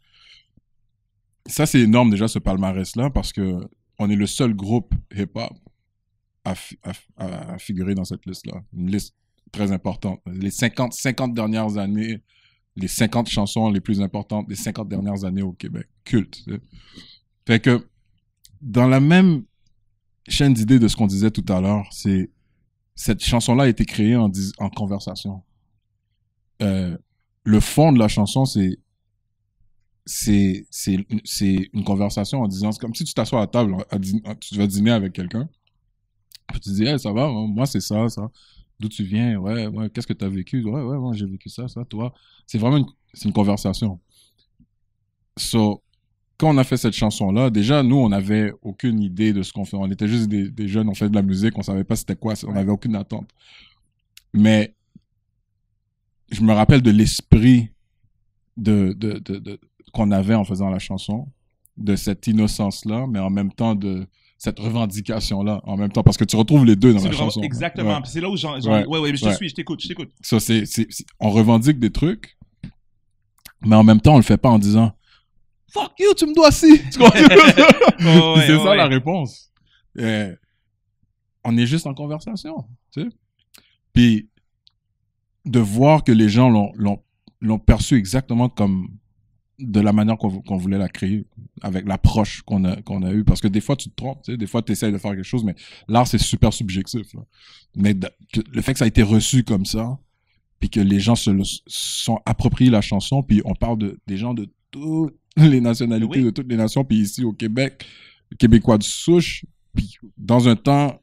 ça, c'est énorme déjà, ce palmarès-là, parce que on est le seul groupe hip-hop à figurer dans cette liste-là. Une liste très importante. Les 50 dernières années, les 50 chansons les plus importantes des 50 dernières années au Québec. Culte. Fait que, dans la même chaîne d'idées de ce qu'on disait tout à l'heure, c'est cette chanson-là a été créée en conversation. Le fond de la chanson, c'est une conversation en disant, c'est comme si tu t'assois à table, tu vas dîner avec quelqu'un, puis tu dis, hey, ça va, moi c'est ça, d'où tu viens, ouais, qu'est-ce que tu as vécu, ouais, moi j'ai vécu ça, toi, c'est vraiment une conversation. So, quand on a fait cette chanson-là, déjà, nous, on n'avait aucune idée de ce qu'on fait, on était juste des jeunes, on faisait de la musique, on savait pas c'était quoi, on n'avait aucune attente. Mais, je me rappelle de l'esprit qu'on avait en faisant la chanson, de cette innocence-là, mais en même temps de cette revendication-là, en même temps, parce que tu retrouves les deux dans la chanson. Exactement. Ouais. Puis c'est là où ouais, je t'écoute. Ça, on revendique des trucs, mais en même temps, on le fait pas en disant « Fuck you, tu me dois ci! » C'est ça la réponse. On est juste en conversation, tu sais. Puis, de voir que les gens l'ont perçu exactement comme de la manière qu'on voulait la créer, avec l'approche qu'on a eue. Parce que des fois, tu te trompes, tu sais, des fois, tu essaies de faire quelque chose, mais l'art, c'est super subjectif. Là. Mais le fait que ça a été reçu comme ça, puis que les gens sont appropriés la chanson, puis on parle des gens de toutes les nationalités, de toutes les nations, puis ici au Québec, Québécois de souche, puis dans un temps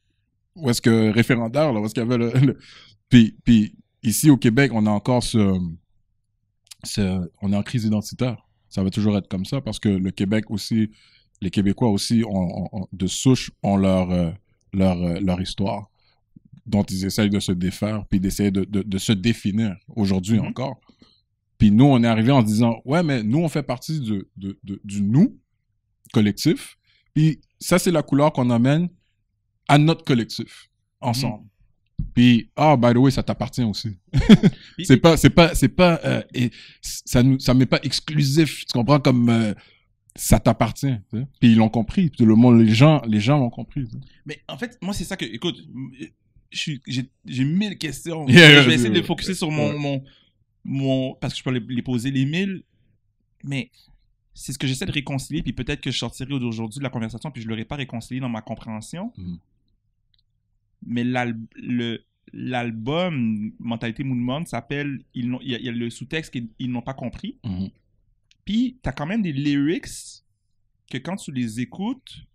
où est-ce que référendaire, là, où est-ce qu'il y avait puis ici au Québec, on a encore on est en crise identitaire. Ça va toujours être comme ça parce que le Québec aussi, les Québécois aussi, de souche, ont leur histoire dont ils essayent de se défaire puis d'essayer de se définir aujourd'hui encore. Puis nous, on est arrivé en disant, ouais, mais nous, on fait partie du nous collectif. Puis ça, c'est la couleur qu'on amène à notre collectif, ensemble. Puis, by the way, ça t'appartient aussi. c'est pas, et ça m'est pas exclusif, tu comprends, comme ça t'appartient. Tu sais? Puis ils l'ont compris, tout le monde, les gens l'ont compris. Tu sais? Mais en fait, moi, c'est ça que, écoute, j'ai 1000 questions. Yeah, je vais essayer de focusser sur mon, parce que je peux les poser les 1000, mais c'est ce que j'essaie de réconcilier, puis peut-être que je sortirai aujourd'hui de la conversation, puis je l'aurais pas réconcilié dans ma compréhension. Mais l'album Mentalité Mouvement s'appelle il y a le sous-texte qu'ils n'ont pas compris. Puis t'as quand même des lyrics que quand tu les écoutes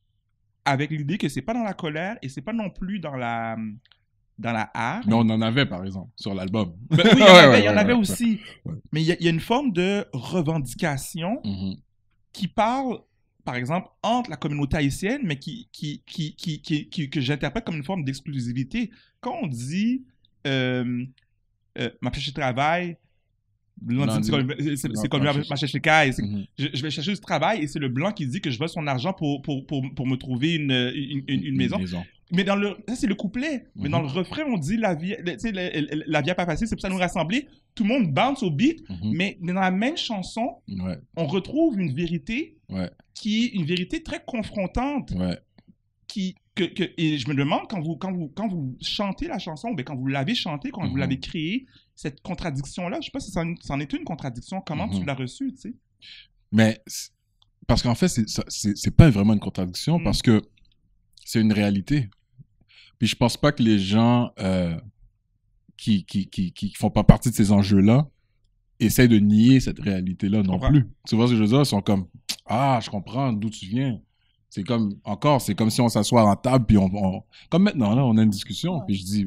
avec l'idée que c'est pas dans la colère et c'est pas non plus dans la haine. Mais on en avait par exemple sur l'album. Ben oui, il y en avait aussi. Ouais. Mais il y a une forme de revendication qui parle, par exemple, entre la communauté haïtienne, mais que j'interprète comme une forme d'exclusivité. Quand on dit ma fiche de travail, c'est comme ma fiche de caille, je vais chercher du travail et c'est le blanc qui dit que je veux son argent pour me trouver une maison. Mais ça, c'est le couplet. Mais dans le refrain, on dit la vie a pas facile, c'est pour ça nous rassembler. Tout le monde bounce au beat, mais dans la même chanson, on retrouve une vérité qui est une vérité très confrontante. Et je me demande, quand vous chantez la chanson, ou bien quand vous l'avez chantée, quand vous l'avez créée, cette contradiction-là, je ne sais pas si c'en est une contradiction, comment tu l'as reçue, tu sais? Mais, parce qu'en fait, c'est pas vraiment une contradiction, parce que c'est une réalité. Puis je pense pas que les gens qui font pas partie de ces enjeux-là essayent de nier cette réalité-là non plus. Tu vois ce que je veux dire? Ils sont comme, je comprends d'où tu viens. C'est comme si on s'assoit en table, puis comme maintenant, là, on a une discussion, puis je dis,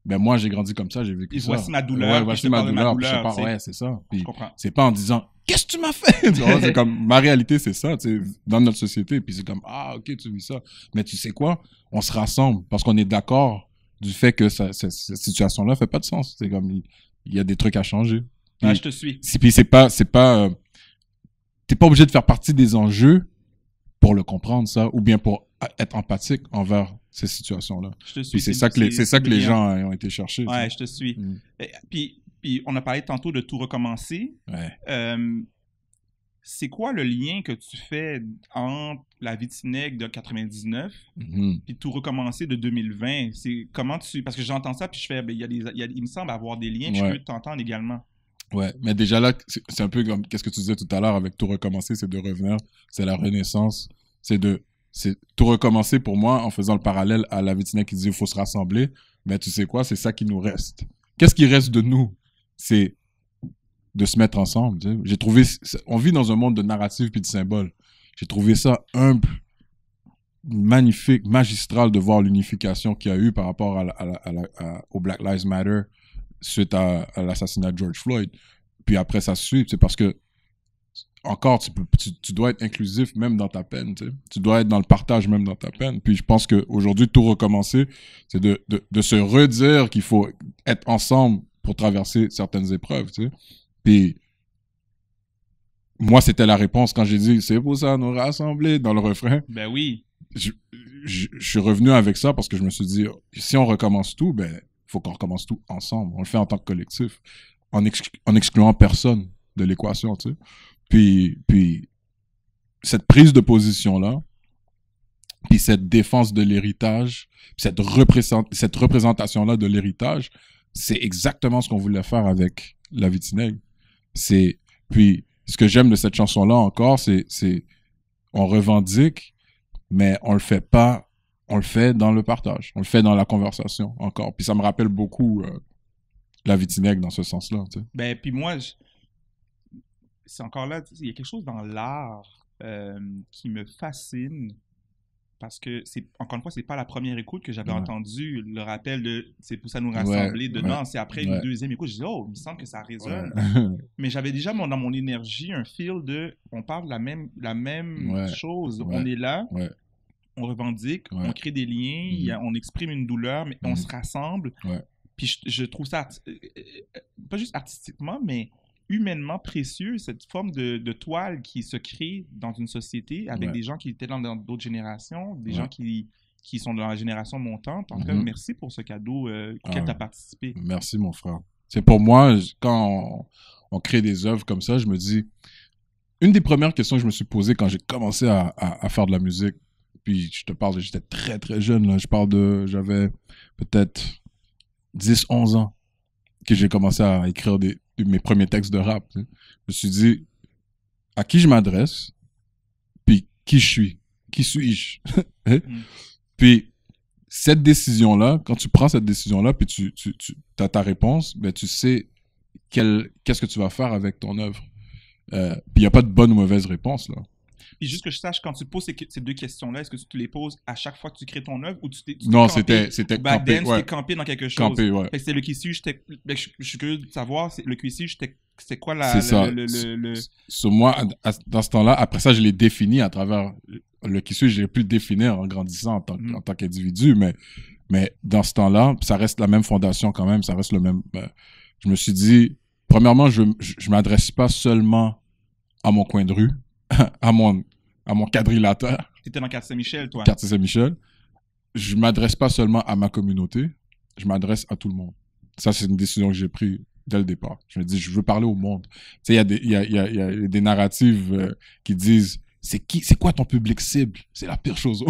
ben moi, j'ai grandi comme ça, j'ai vécu ça. Voici ma douleur. Voici ma douleur. Ouais, c'est ça. Puis c'est pas en disant, qu'est-ce que tu m'as fait? Tu vois, c'est comme, ma réalité, c'est ça, tu sais, dans notre société. Puis c'est comme, ok, tu vis ça. Mais tu sais quoi? On se rassemble parce qu'on est d'accord du fait que cette situation-là fait pas de sens. C'est comme, il y a des trucs à changer. Puis, je te suis. Puis c'est pas, t'es pas obligé de faire partie des enjeux pour le comprendre, ça, ou bien pour être empathique envers ces situations-là. Je te suis. Puis c'est ça que les gens ont été chercher. Ouais, je te suis. Puis on a parlé tantôt de tout recommencer. Ouais. c'est quoi le lien que tu fais entre la Vitineg de 99 puis tout recommencer de 2020? C'est comment tu... Parce que j'entends ça, puis je fais, ben, il me semble avoir des liens, puis je peux t'entendre également. Ouais, mais déjà là, c'est un peu comme qu'est-ce que tu disais tout à l'heure avec tout recommencer, c'est de revenir, c'est la renaissance, c'est tout recommencer pour moi en faisant le parallèle à la Vitineg qui dit il faut se rassembler, mais tu sais quoi, c'est ça qui nous reste. Qu'est-ce qui reste de nous? C'est de se mettre ensemble. Tu sais. J'ai trouvé, on vit dans un monde de narratifs puis de symboles. J'ai trouvé ça humble, magnifique, magistral de voir l'unification qu'il y a eu par rapport au Black Lives Matter suite à l'assassinat de George Floyd. Puis après, ça suit. C'est parce que, encore, tu dois être inclusif même dans ta peine. Tu sais. Tu dois être dans le partage même dans ta peine. Puis je pense qu'aujourd'hui, tout recommencer, c'est de se redire qu'il faut être ensemble pour traverser certaines épreuves. Tu sais. Puis, moi, c'était la réponse quand j'ai dit, c'est pour ça nous rassembler dans le refrain. Ben oui. Je suis revenu avec ça parce que je me suis dit, si on recommence tout, ben, il faut qu'on recommence tout ensemble. On le fait en tant que collectif, en excluant personne de l'équation, tu sais. Puis, cette prise de position-là, puis cette défense de l'héritage, cette représentation-là de l'héritage, c'est exactement ce qu'on voulait faire avec la Vitineg. Puis, ce que j'aime de cette chanson-là encore, c'est on revendique, mais on le fait pas, on le fait dans le partage, on le fait dans la conversation encore. Puis ça me rappelle beaucoup la Vitineg dans ce sens-là. Tu sais. Ben, puis moi, c'est encore là, il y a quelque chose dans l'art qui me fascine. Parce que, encore une fois, c'est pas la première écoute que j'avais entendu le rappel de « c'est pour ça nous rassembler » dedans. C'est après une deuxième écoute, je dis « oh, il me semble que ça résonne ». Mais j'avais déjà dans mon énergie un feel de « on parle la même chose, on est là, on revendique, on crée des liens, on exprime une douleur, mais on se rassemble. » Puis je trouve ça, pas juste artistiquement, mais humainement précieux, cette forme de toile qui se crée dans une société avec des gens qui étaient dans d'autres générations, des gens qui sont dans la génération montante. En tout cas, merci pour ce cadeau auquel tu as participé. Merci, mon frère. C'est pour moi, quand on crée des œuvres comme ça, je me dis... Une des premières questions que je me suis posées quand j'ai commencé à faire de la musique, puis je te parle, j'étais très, très jeune, là. J'avais peut-être 10, 11 ans que j'ai commencé à écrire mes premiers textes de rap. Tu sais. Je me suis dit, à qui je m'adresse, puis qui je suis, qui suis-je. Puis cette décision-là, quand tu prends cette décision-là, puis tu as ta réponse, ben tu sais qu'est-ce que tu vas faire avec ton œuvre. Puis il n'y a pas de bonne ou mauvaise réponse, là. Puis juste que je sache, quand tu poses ces deux questions-là, est-ce que tu te les poses à chaque fois que tu crées ton œuvre ou tu t'es non, campé, c'était back campé, then, tu t'es campé dans quelque chose? Campé, ouais. Fait que c'est le qui suis, je suis curieux de savoir, le qui suis, c'est quoi moi, dans ce temps-là, après ça, je l'ai défini à travers le qui suis, j'ai pu le définir en grandissant en tant qu'individu, mais dans ce temps-là, ça reste la même fondation quand même, ça reste le même... je me suis dit, premièrement, je m'adresse pas seulement à mon coin de rue, à mon quadrilatère. T'étais dans Quartier Saint-Michel, toi? Quartier Saint-Michel. Je m'adresse pas seulement à ma communauté, je m'adresse à tout le monde. Ça, c'est une décision que j'ai prise dès le départ. Je me dis, je veux parler au monde. Tu sais, il y a des narratives qui disent, c'est quoi ton public cible? C'est la pire chose.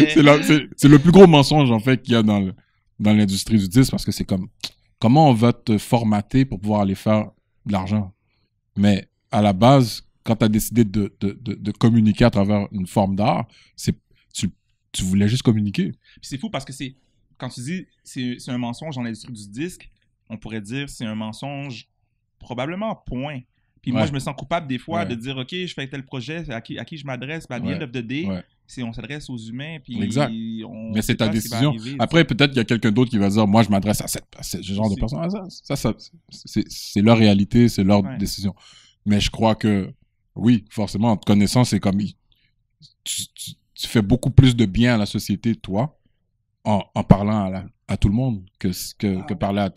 c'est le plus gros mensonge, en fait, qu'il y a dans l'industrie du disque, parce que c'est comme, comment on va te formater pour pouvoir aller faire de l'argent? Mais à la base, quand tu as décidé de communiquer à travers une forme d'art, tu voulais juste communiquer. Puis c'est fou parce que quand tu dis c'est un mensonge dans l'industrie du disque, on pourrait dire c'est un mensonge probablement point. Puis moi, je me sens coupable des fois de dire, OK, je fais tel projet, à qui je m'adresse? Ben, à the end of the day, on s'adresse aux humains. Puis exact. Mais c'est ta décision. Après, peut-être qu'il y a quelqu'un d'autre qui va dire, moi, je m'adresse à ce genre de personne. Ça c'est leur réalité, c'est leur décision. Mais je crois que, oui, forcément, en te connaissant, c'est comme... Tu fais beaucoup plus de bien à la société, toi, en parlant à tout le monde que parler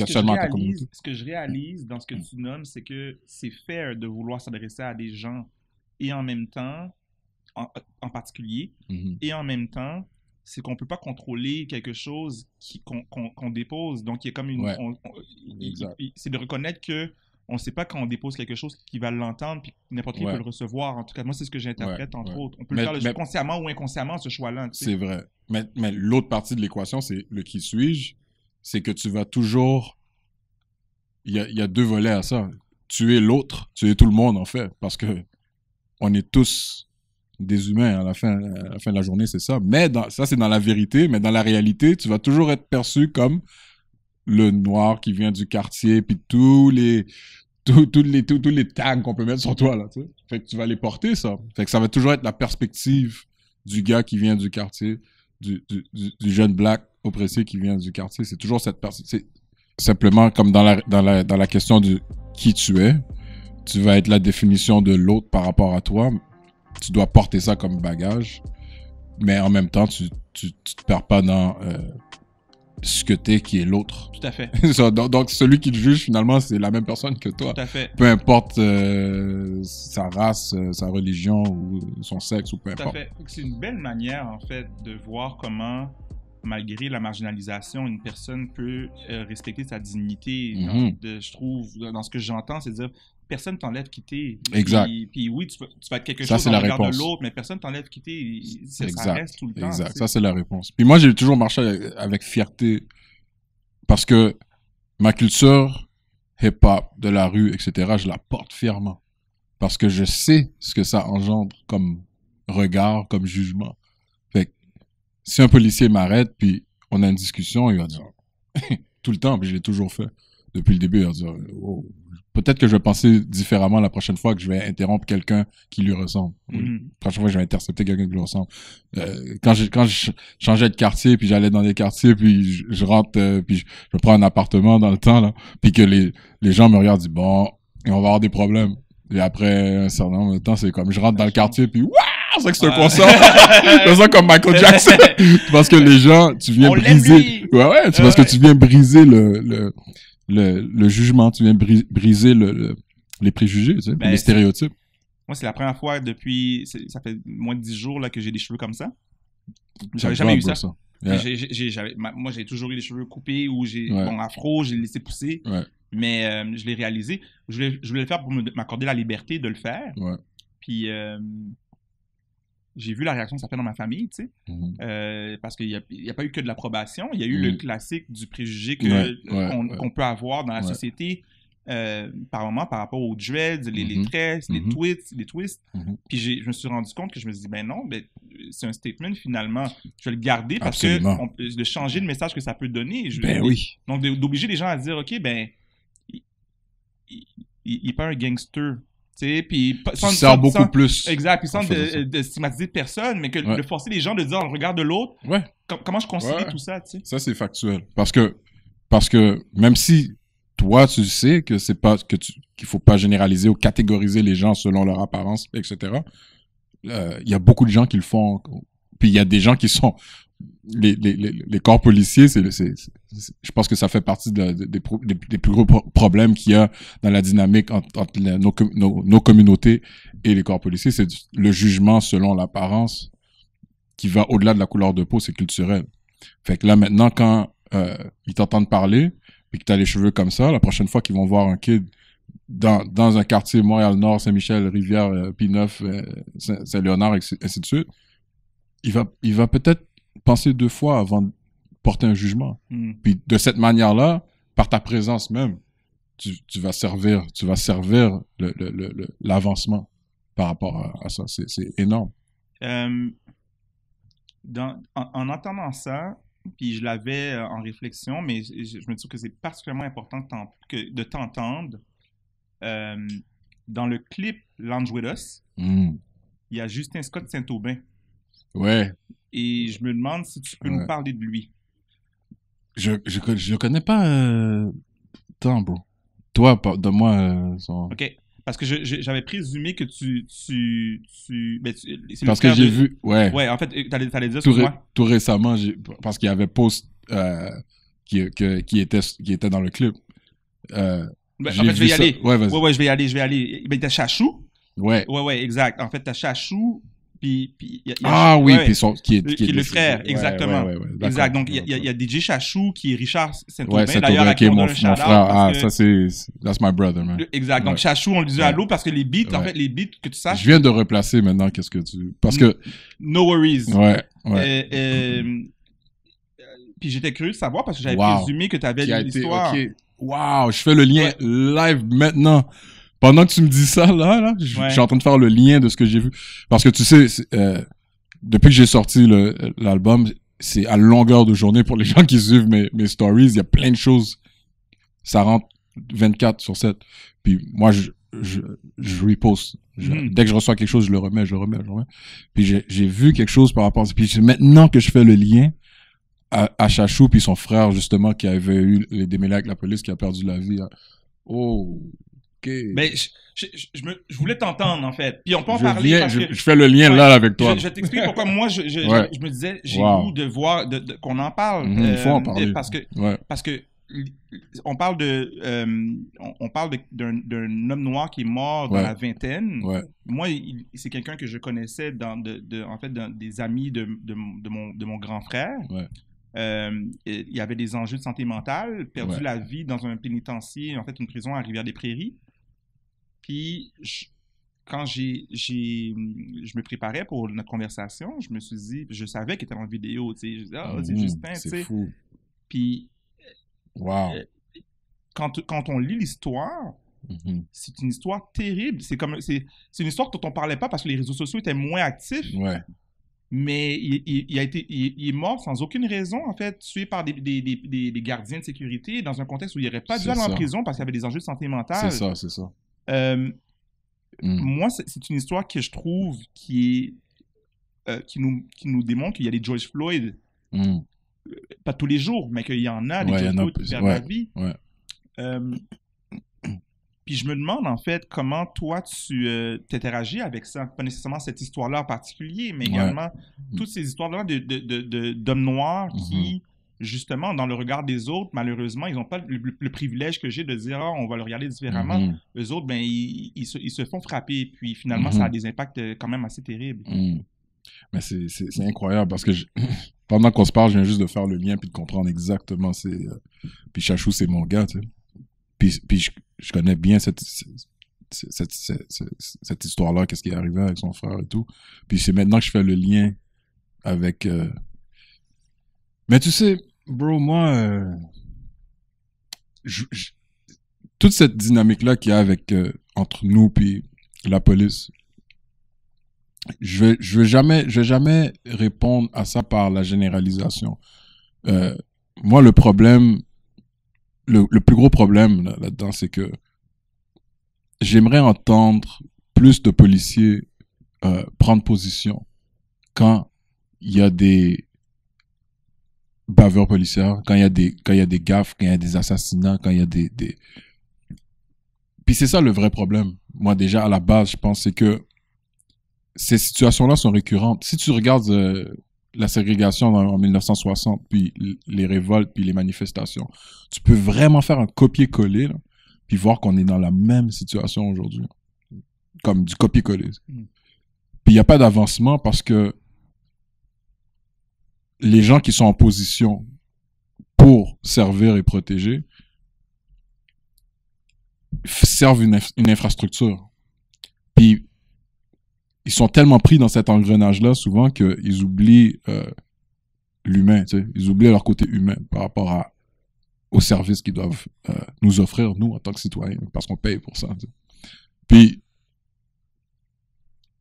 seulement à ta communauté. Ce que je réalise dans ce que tu nommes, c'est que c'est fair de vouloir s'adresser à des gens et en même temps, en particulier, et en même temps, c'est qu'on ne peut pas contrôler quelque chose qu'on dépose. Donc, il y a comme une... c'est de reconnaître que on ne sait pas quand on dépose quelque chose qui va l'entendre, puis n'importe qui peut le recevoir. En tout cas, moi, c'est ce que j'interprète, entre autres. On peut le faire consciemment ou inconsciemment, ce choix-là. C'est vrai. Mais l'autre partie de l'équation, c'est le qui suis-je, c'est que tu vas toujours... Il y a deux volets à ça. Tu es l'autre, tu es tout le monde, en fait, parce que on est tous des humains à la fin de la journée, c'est ça. Mais ça, c'est dans la vérité, mais dans la réalité, tu vas toujours être perçu comme le noir qui vient du quartier, puis tous les tags qu'on peut mettre sur toi, là, tu sais. Fait que tu vas les porter, ça. Fait que ça va toujours être la perspective du gars qui vient du quartier, du jeune black oppressé qui vient du quartier. C'est toujours cette perspective. Simplement, comme dans la question de qui tu es, tu vas être la définition de l'autre par rapport à toi. Tu dois porter ça comme bagage, mais en même temps, tu te perds pas dans ce que t'es qui est l'autre. Tout à fait. Donc, celui qui te juge, finalement, c'est la même personne que toi. Tout à fait. Peu importe sa race, sa religion, ou son sexe, ou peu importe. Tout à fait. C'est une belle manière, en fait, de voir comment, malgré la marginalisation, une personne peut respecter sa dignité. Je trouve, dans ce que j'entends, c'est dire, personne t'enlève qui t'es. Exact. Puis oui, tu vas être quelque chose dans le regard de l'autre, mais personne t'enlève qui t'es. Ça reste tout le temps. Exact. Ça, c'est la réponse. Puis moi, j'ai toujours marché avec fierté parce que ma culture hip-hop, de la rue, etc., je la porte fièrement. Parce que je sais ce que ça engendre comme regard, comme jugement. Fait que si un policier m'arrête, puis on a une discussion, il va dire tout le temps, puis je l'ai toujours fait. Depuis le début, il va dire oh, peut-être que je vais penser différemment la prochaine fois que je vais interrompre quelqu'un qui lui ressemble. La prochaine fois, je vais intercepter quelqu'un qui lui ressemble. Quand je changeais de quartier, puis j'allais dans des quartiers, puis je rentre, puis je prends un appartement dans le temps, là, puis que les gens me regardent, disent bon, on va avoir des problèmes. Et après un certain nombre de temps, c'est comme je rentre dans le quartier, puis waouh, c'est que c'est un concert. C'est ça comme Michael Jackson. Parce que les gens, tu viens briser. Ouais, c'est parce que tu viens briser le jugement, tu viens briser les préjugés, tu sais, les stéréotypes. Moi, c'est la première fois depuis, ça fait moins de 10 jours là, que j'ai des cheveux comme ça. J'avais jamais eu ça. Yeah. Moi, j'ai toujours eu les cheveux coupés ou bon, afro, j'ai laissé pousser. Ouais. Mais je l'ai réalisé. Je voulais le faire pour m'accorder la liberté de le faire. Ouais. Puis j'ai vu la réaction que ça fait dans ma famille, tu sais. Parce qu'il n'y a pas eu que de l'approbation. Il y a eu le classique du préjugé qu'on peut avoir dans la société par moment par rapport aux dreads, les tresses, les twists. Puis je me suis rendu compte que je me suis dit, ben non, c'est un statement finalement. Je vais le garder parce que de changer le message que ça peut donner. Donc d'obliger les gens à dire, OK, ben il n'est pas un gangster. Puis sans beaucoup plus. Exact. Puis sans de stigmatiser personne, mais que de forcer les gens de dire, on regarde de l'autre. Ouais. Comment je concilie tout ça, tu sais? Ça, c'est factuel. Parce que même si toi, tu sais que c'est pas qu'il faut pas généraliser ou catégoriser les gens selon leur apparence, etc. Il y a beaucoup de gens qui le font. Puis il y a des gens qui sont les corps policiers, je pense que ça fait partie des plus gros problèmes qu'il y a dans la dynamique entre nos communautés et les corps policiers. C'est le jugement selon l'apparence qui va au-delà de la couleur de peau, c'est culturel. Fait que là, maintenant, quand ils t'entendent parler, puis que t'as les cheveux comme ça, la prochaine fois qu'ils vont voir un kid dans un quartier Montréal-Nord, Saint-Michel, Rivière, P9, Saint-Léonard, ainsi de suite, il va peut-être penser 2 fois avant de porter un jugement. Puis de cette manière-là, par ta présence même, tu vas servir l'avancement par rapport à ça. C'est énorme. En entendant ça, puis je l'avais en réflexion, mais je me dis que c'est particulièrement important de t'entendre. Dans le clip Lounge With Us, il y a Justin Scott Saint-Aubin. Ouais. Et je me demande si tu peux nous parler de lui. Je connais pas tant, bro. Toi, donne-moi son... OK. Parce que j'avais présumé que c'est parce que j'ai vu... Ouais. Ouais, en fait, t'allais dire sur moi. Tout récemment, parce qu'il y avait Post qui était dans le clip. En fait, je vais y aller. Ouais, vas-y. Ouais, je vais y aller. Ben, t'as Chachou. Ouais. Ouais, exact. En fait, t'as Chachou Puis Ah oui, ouais, puis qui est le décédé. frère, exactement. Ouais, Exact. d'accord. Donc, il y a DJ Chachou qui est Richard Saint-Aubin, Ouais, c'est d'ailleurs, à qui est qui on mon donne un shout-out frère. Ah, parce que... ça c'est... That's my brother, man. Exact. Donc, Ouais. Chachou, on lui dit Ouais. allô parce que les beats, en Ouais. fait, les beats, que tu saches... Je viens de replacer maintenant, qu'est-ce que tu... Parce que... No worries. Ouais. Puis j'étais curieux de savoir parce que j'avais Wow. présumé que tu avais Qui a lu été... l'histoire. Ok. Wow, je fais le lien live maintenant. Pendant que tu me dis ça, là, je suis en train de faire le lien de ce que j'ai vu. Parce que tu sais, depuis que j'ai sorti l'album, c'est à longueur de journée pour les gens qui suivent mes stories. Il y a plein de choses. Ça rentre 24/7. Puis moi, je reposte. Dès que je reçois quelque chose, je le remets. Puis j'ai vu quelque chose par rapport à ça. Puis c'est maintenant que je fais le lien à Chachou puis son frère, justement, qui avait eu les démêlés avec la police, qui a perdu la vie. Oh, ok. Ben, je voulais t'entendre, en fait. Puis on peut en parler. Je fais le lien là avec toi. Je t'explique pourquoi moi, je me disais, j'ai goût de voir, qu'on en parle. Il faut en parler. Parce que on parle d'un homme noir qui est mort dans la vingtaine. Ouais. Moi, c'est quelqu'un que je connaissais en fait, des amis de mon grand frère. Ouais. Il y avait des enjeux de santé mentale, perdu la vie dans un pénitencier, en fait, une prison à Rivière-des-Prairies. Puis, quand je me préparais pour notre conversation, je me suis dit, je savais qu'il était en vidéo, tu sais, je disais, c'est Justin, tu sais. C'est fou. Puis, quand on lit l'histoire, c'est une histoire terrible. C'est une histoire dont on parlait pas parce que les réseaux sociaux étaient moins actifs. Ouais. Mais il est mort sans aucune raison, en fait, tué par des gardiens de sécurité dans un contexte où il n'aurait pas dû aller en prison parce qu'il y avait des enjeux de santé mentale. C'est ça. Moi, c'est une histoire que je trouve qui nous démontre qu'il y a des George Floyd, pas tous les jours, mais qu'il y en a des George Floyd qui perdent la vie. Puis je me demande, en fait, comment toi, tu t'interagis avec ça. Pas nécessairement cette histoire-là en particulier, mais également toutes ces histoires-là d'hommes noirs qui, justement, dans le regard des autres, malheureusement, ils n'ont pas le privilège que j'ai de dire « Ah, on va le regarder différemment ». Eux autres, ben, ils se font frapper. Puis finalement, ça a des impacts quand même assez terribles. Mais c'est incroyable parce que pendant qu'on se parle, je viens juste de faire le lien puis de comprendre exactement. Puis Chachou, c'est mon gars, tu sais. Puis je connais bien cette histoire-là, qu'est-ce qui est arrivé avec son frère et tout. Puis c'est maintenant que je fais le lien avec... Mais tu sais, bro, moi... toute cette dynamique-là qu'il y a avec, entre nous puis la police, je vais jamais répondre à ça par la généralisation. Moi, le problème... Le plus gros problème là-dedans, c'est que j'aimerais entendre plus de policiers prendre position quand il y a des bavures policières, quand il y a des gaffes, quand il y a des assassinats, quand il y a des... Puis c'est ça le vrai problème. Moi, déjà, à la base, je pense, c'est que ces situations-là sont récurrentes. Si tu regardes... la ségrégation en 1960, puis les révoltes, puis les manifestations. Tu peux vraiment faire un copier-coller, là, puis voir qu'on est dans la même situation aujourd'hui. Comme du copier-coller. Puis il n'y a pas d'avancement parce que les gens qui sont en position pour servir et protéger servent une infrastructure. Puis ils sont tellement pris dans cet engrenage-là, souvent, qu'ils oublient l'humain, tu sais. Ils oublient leur côté humain par rapport aux services qu'ils doivent nous offrir, nous, en tant que citoyens, parce qu'on paye pour ça, tu sais. Puis,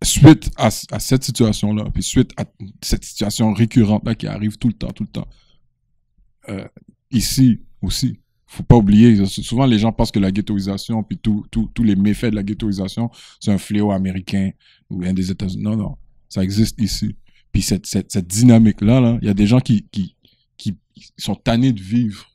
suite à cette situation-là, puis suite à cette situation récurrente-là qui arrive tout le temps, ici aussi, faut pas oublier, souvent les gens pensent que la ghettoisation, puis tous les méfaits de la ghettoisation, c'est un fléau américain ou un des États-Unis. Non, ça existe ici. Puis cette dynamique-là, il y a des gens qui sont tannés de vivre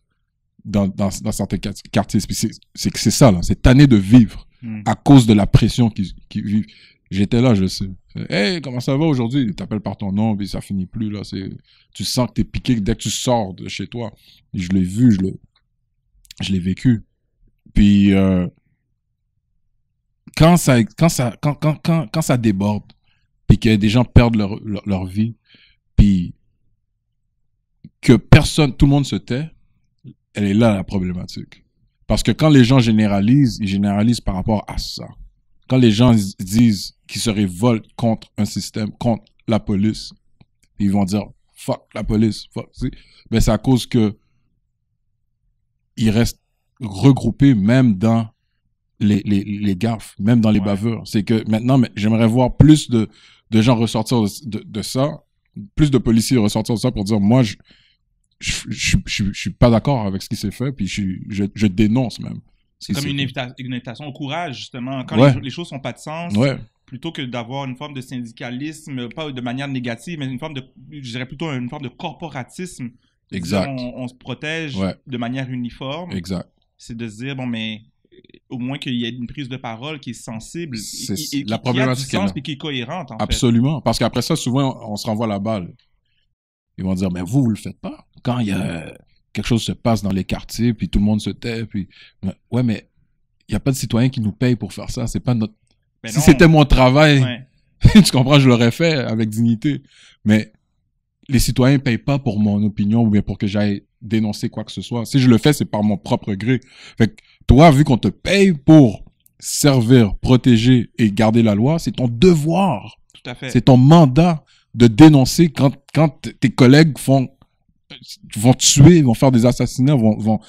dans certains quartiers. Puis c'est ça, là, c'est tanné de vivre à cause de la pression qu'ils vivent. J'étais là, je sais. Hey, comment ça va aujourd'hui? Ils t'appellent par ton nom, puis ça finit plus, là. Tu sens que t'es piqué dès que tu sors de chez toi. Et je l'ai vu, je l'ai vécu. Puis quand ça déborde, puis puis que des gens perdent leur vie, puis que tout le monde se tait, elle est là la problématique. Parce que quand les gens généralisent, ils généralisent par rapport à ça. Quand les gens disent qu'ils se révoltent contre un système, contre la police, ils vont dire « fuck la police », ben c'est à cause que ils restent regroupés même dans les gaffes, même dans les bavures. C'est que maintenant, j'aimerais voir plus de gens ressortir de ça, plus de policiers ressortir de ça pour dire « moi, je suis pas d'accord avec ce qui s'est fait, puis je dénonce même. » C'est comme une invitation au courage, justement. Quand les choses n'ont pas de sens, plutôt que d'avoir une forme de syndicalisme, pas de manière négative, mais une forme de, je dirais plutôt une forme de corporatisme. Exact. On se protège de manière uniforme. Exact. C'est de se dire, bon, mais au moins qu'il y ait une prise de parole qui est sensible, la problématique qui a du sens et qui est cohérente, en Absolument. Parce qu'après ça, souvent, on se renvoie la balle. Ils vont dire, mais vous le faites pas. Quand il y a quelque chose se passe dans les quartiers, puis tout le monde se tait, puis... Ouais, mais il n'y a pas de citoyens qui nous payent pour faire ça. C'est pas notre... Si c'était mon travail, tu comprends, je l'aurais fait avec dignité. Mais les citoyens ne payent pas pour mon opinion ou bien pour que j'aille dénoncer quoi que ce soit. Si je le fais, c'est par mon propre gré. Fait que toi, vu qu'on te paye pour servir, protéger et garder la loi, c'est ton devoir. Tout à fait. C'est ton mandat de dénoncer quand tes collègues vont tuer, vont faire des assassinats, vont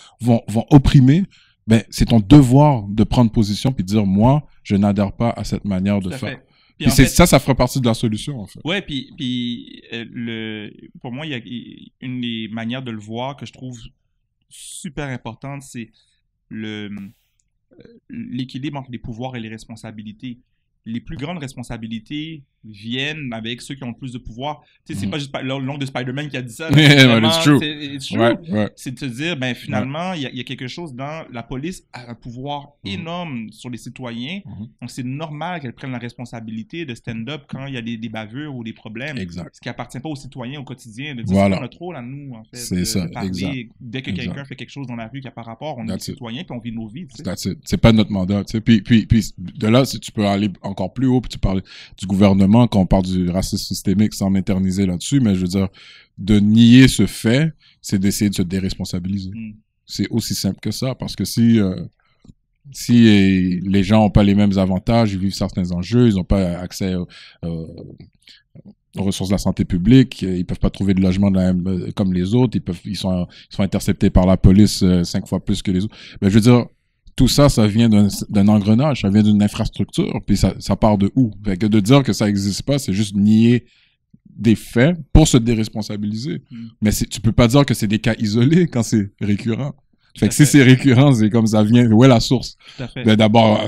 opprimer. Ben, c'est ton devoir de prendre position puis de dire, moi, je n'adhère pas à cette manière de faire. Puis ça ferait partie de la solution, en fait. Ouais, puis pour moi, il y a une des manières de le voir que je trouve super importante, c'est l'équilibre entre les pouvoirs et les responsabilités. Les plus grandes responsabilités viennent avec ceux qui ont le plus de pouvoir. Tu sais, c'est pas juste le nom de Spider-Man qui a dit ça. It's true. C'est de se dire, ben finalement, il y a quelque chose dans la police a un pouvoir énorme sur les citoyens. Donc, c'est normal qu'elle prenne la responsabilité de stand-up quand il y a des bavures ou des problèmes. Exact. Ce qui appartient pas aux citoyens au quotidien. De dire, c'est notre rôle à nous, en fait. C'est ça, parler. exact. Dès que quelqu'un fait quelque chose dans la rue qui n'a pas rapport, on est citoyen puis on vit nos vies. C'est pas notre mandat. Tu sais. Puis de là, si tu peux aller encore plus haut, puis tu parles du gouvernement, quand on parle du racisme systémique sans m'éterniser là-dessus, mais je veux dire, de nier ce fait, c'est d'essayer de se déresponsabiliser. C'est aussi simple que ça, parce que si les gens n'ont pas les mêmes avantages, ils vivent certains enjeux, ils n'ont pas accès aux ressources de la santé publique, ils peuvent pas trouver de logement comme les autres, ils sont interceptés par la police 5 fois plus que les autres. Ben, je veux dire, tout ça, ça vient d'un engrenage, ça vient d'une infrastructure, puis ça part de où? Fait que de dire que ça n'existe pas, c'est juste nier des faits pour se déresponsabiliser. Mais tu peux pas dire que c'est des cas isolés quand c'est récurrent. Fait que si c'est récurrent, c'est comme ça vient. Où est la source? Ben d'abord,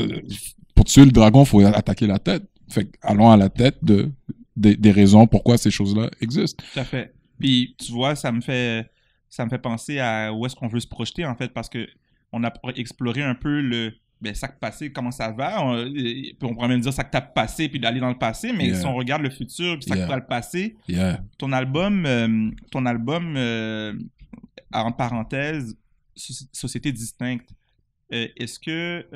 pour tuer le dragon, il faut attaquer la tête. Fait que allons à la tête des raisons pourquoi ces choses-là existent. Tout à fait. Puis tu vois, ça me fait penser à où est-ce qu'on veut se projeter, en fait, parce que on a exploré un peu le sac passé, comment ça va. On pourrait même dire sac tape passé, puis d'aller dans le passé. Mais si on regarde le futur, puis sac dans le passé, ton album, en parenthèse, Société distincte, est-ce que